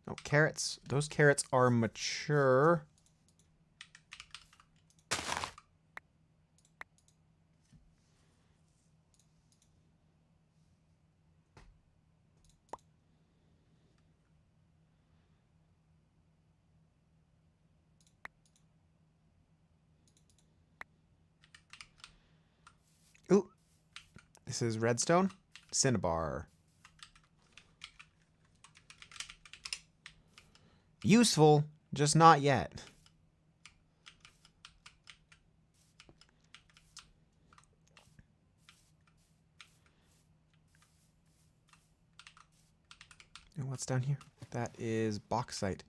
No, carrots. Those carrots are mature. Ooh. This is redstone. Cinnabar. Useful, just not yet. And what's down here? That is bauxite.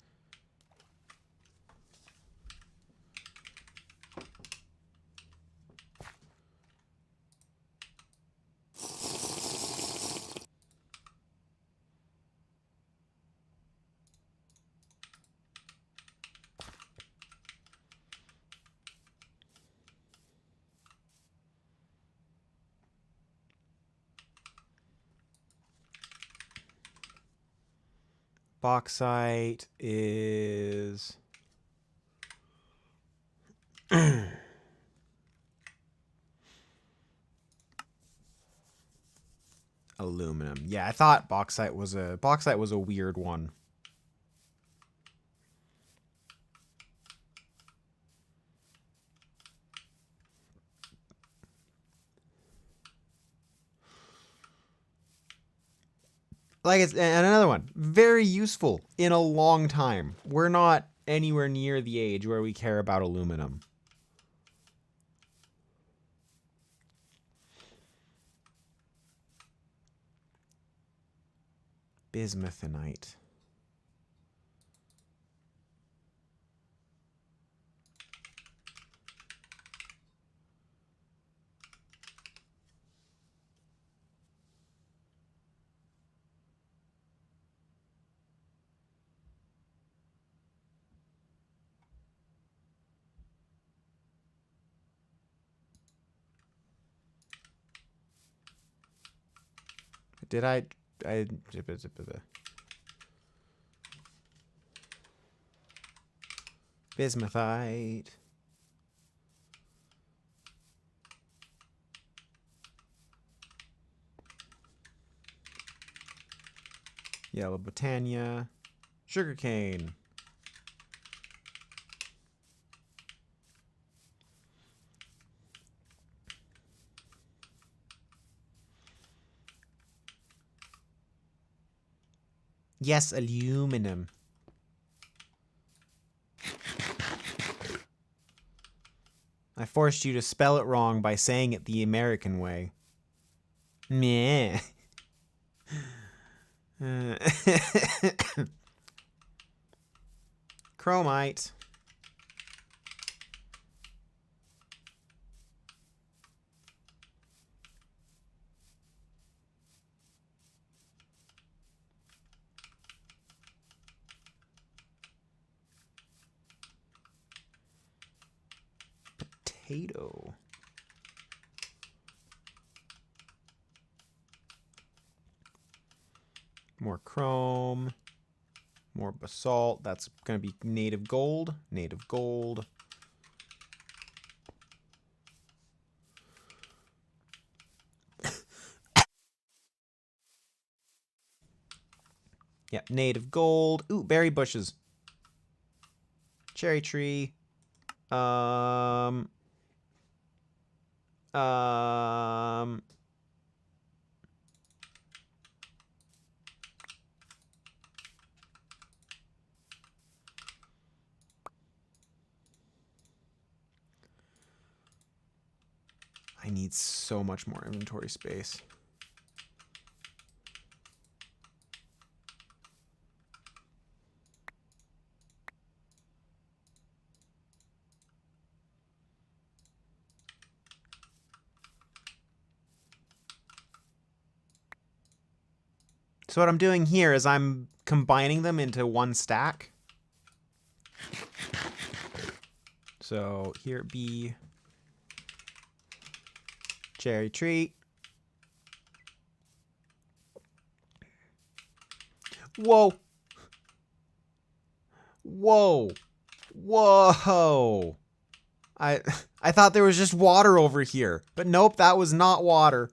Bauxite is aluminum. Yeah, I thought bauxite was a weird one. Like it's and another one, very useful in a long time. We're not anywhere near the age where we care about aluminum. Bismuthinite. Did I bismuthite. Yellow Botania. Sugarcane. Yes, aluminum. I forced you to spell it wrong by saying it the American way. Meh. Chromite. Potato. More chrome. More basalt. That's going to be native gold. Native gold. Yep, native gold. Ooh, berry bushes. Cherry tree. I need so much more inventory space. So what I'm doing here is I'm combining them into one stack. So here be cherry tree. Whoa. Whoa. Whoa. I thought there was just water over here, but nope, that was not water.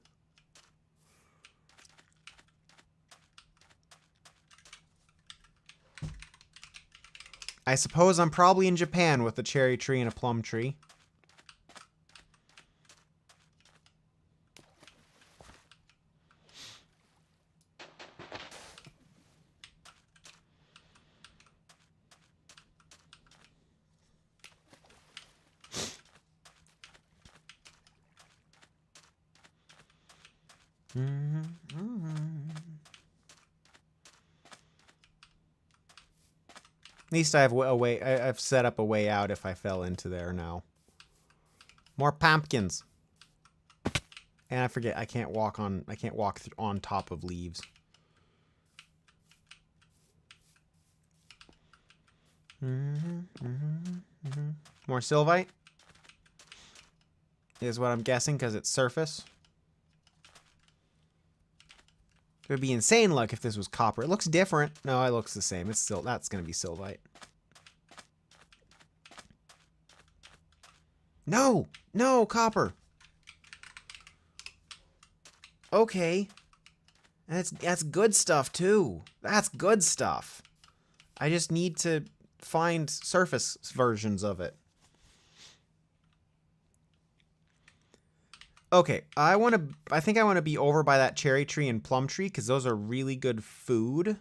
I suppose I'm probably in Japan with a cherry tree and a plum tree. At least I have a way. I've set up a way out if I fell into there now. More pumpkins. And I forget I can't walk on. I can't walk on top of leaves. More sylvite is what I'm guessing because it's surface. It would be insane luck if this was copper. It looks different. No, it looks the same. It's still, that's going to be sylvite. No! No, copper! Okay. That's good stuff, too. That's good stuff. I just need to find surface versions of it. Okay, I think I want to be over by that cherry tree and plum tree because those are really good food.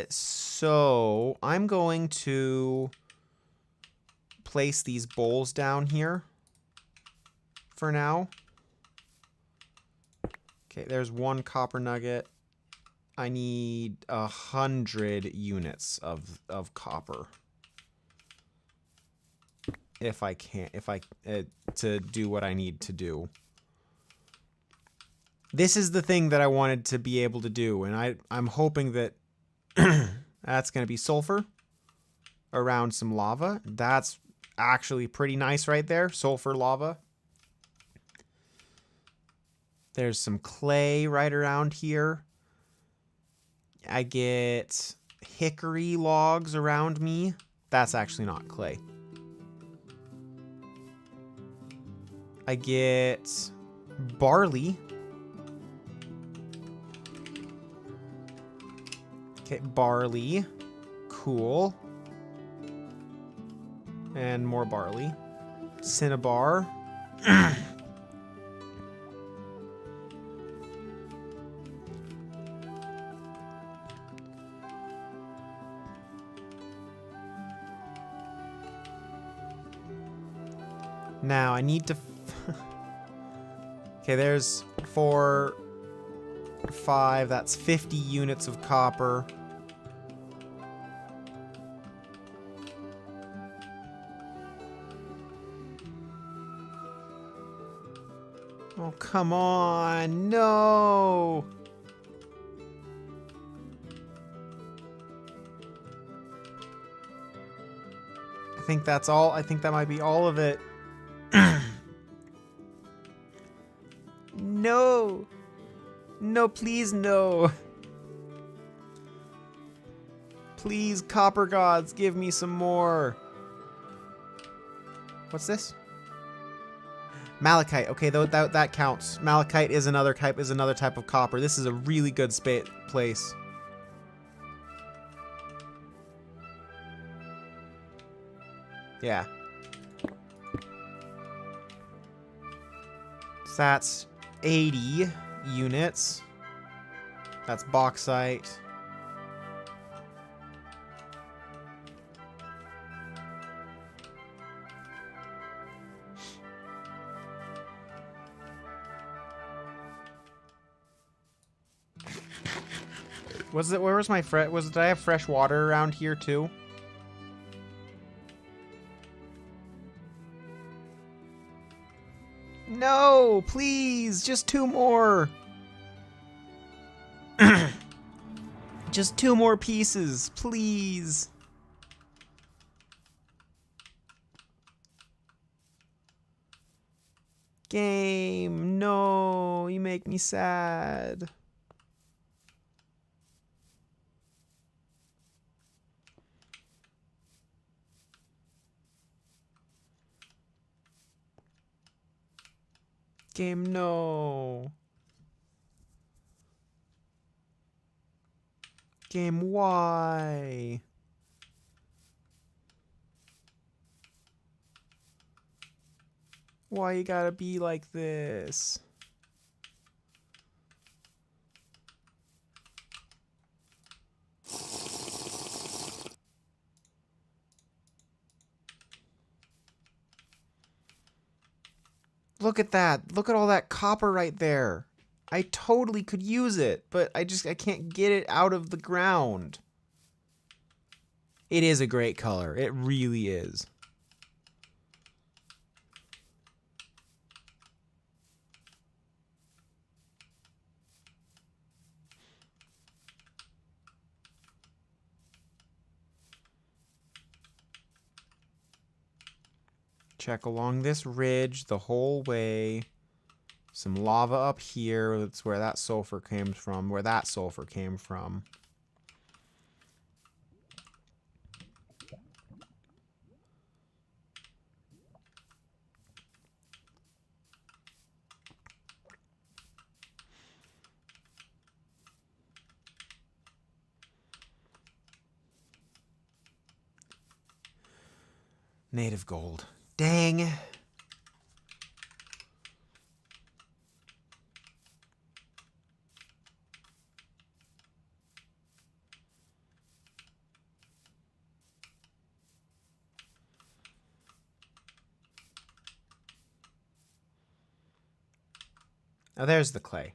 So I'm going to place these bowls down here for now. Okay, there's one copper nugget. I need 100 units of copper. To do what I need to do. This is the thing that I wanted to be able to do, and I'm hoping that that's going to be sulfur around some lava. That's actually pretty nice right there, sulfur lava. There's some clay right around here. I get hickory logs around me. That's actually not clay. I get barley. Okay, barley. Cool. And more barley. Cinnabar. Now I need to... Okay, there's 4, 5. That's 50 units of copper. Oh, come on. No. I think that's all. I think that might be all of it. No. No, please, no. Please, copper gods, give me some more. What's this? Malachite. Okay, though that counts. Malachite is another type of copper. This is a really good place. Yeah. So that's 80 units. That's bauxite. Where was my did I have fresh water around here too? No, please, just 2 more. Just 2 more pieces, please. Game, no, you make me sad. Game, no. Game, why? Why you gotta be like this? Look at that. Look at all that copper right there. I totally could use it, but I can't get it out of the ground. It is a great color. It really is. Check along this ridge the whole way. Some lava up here. That's where that sulfur came from. Where that sulfur came from. Native gold. Dang. Now there's the clay.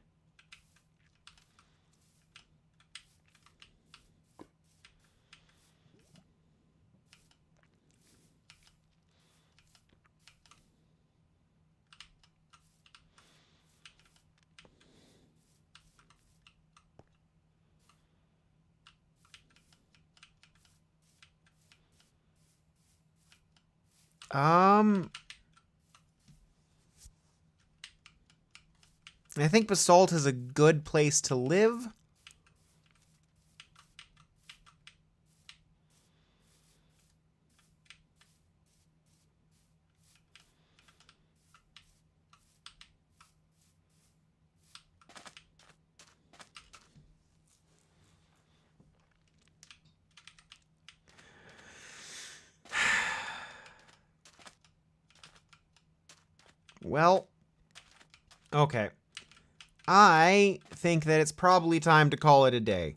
And I think basalt is a good place to live. Well, okay. I think that it's probably time to call it a day.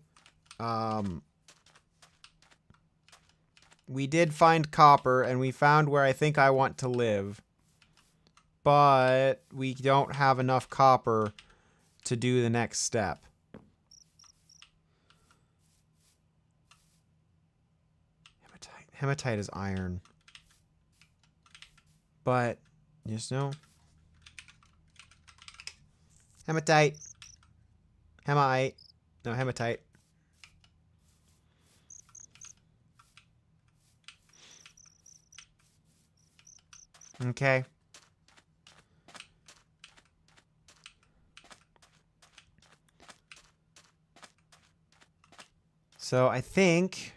We did find copper, and we found where I think I want to live. But we don't have enough copper to do the next step. Hematite. Hematite is iron. But, just no. Hematite. Hemite. No, hematite. Okay. So I think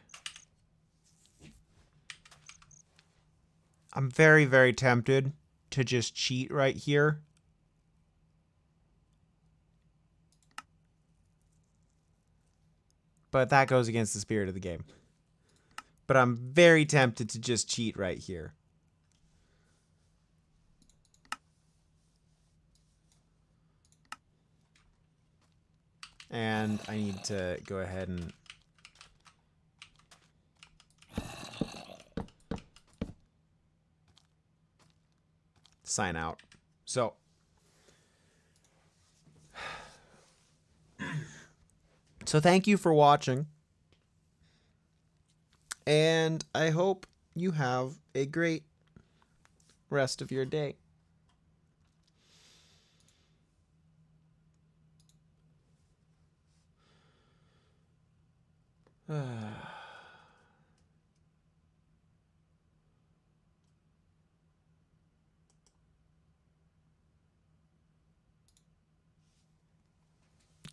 I'm very, very tempted to just cheat right here. But that goes against the spirit of the game. But I'm very tempted to just cheat right here. And I need to go ahead and sign out. So thank you for watching. And I hope you have a great rest of your day.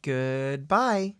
Goodbye.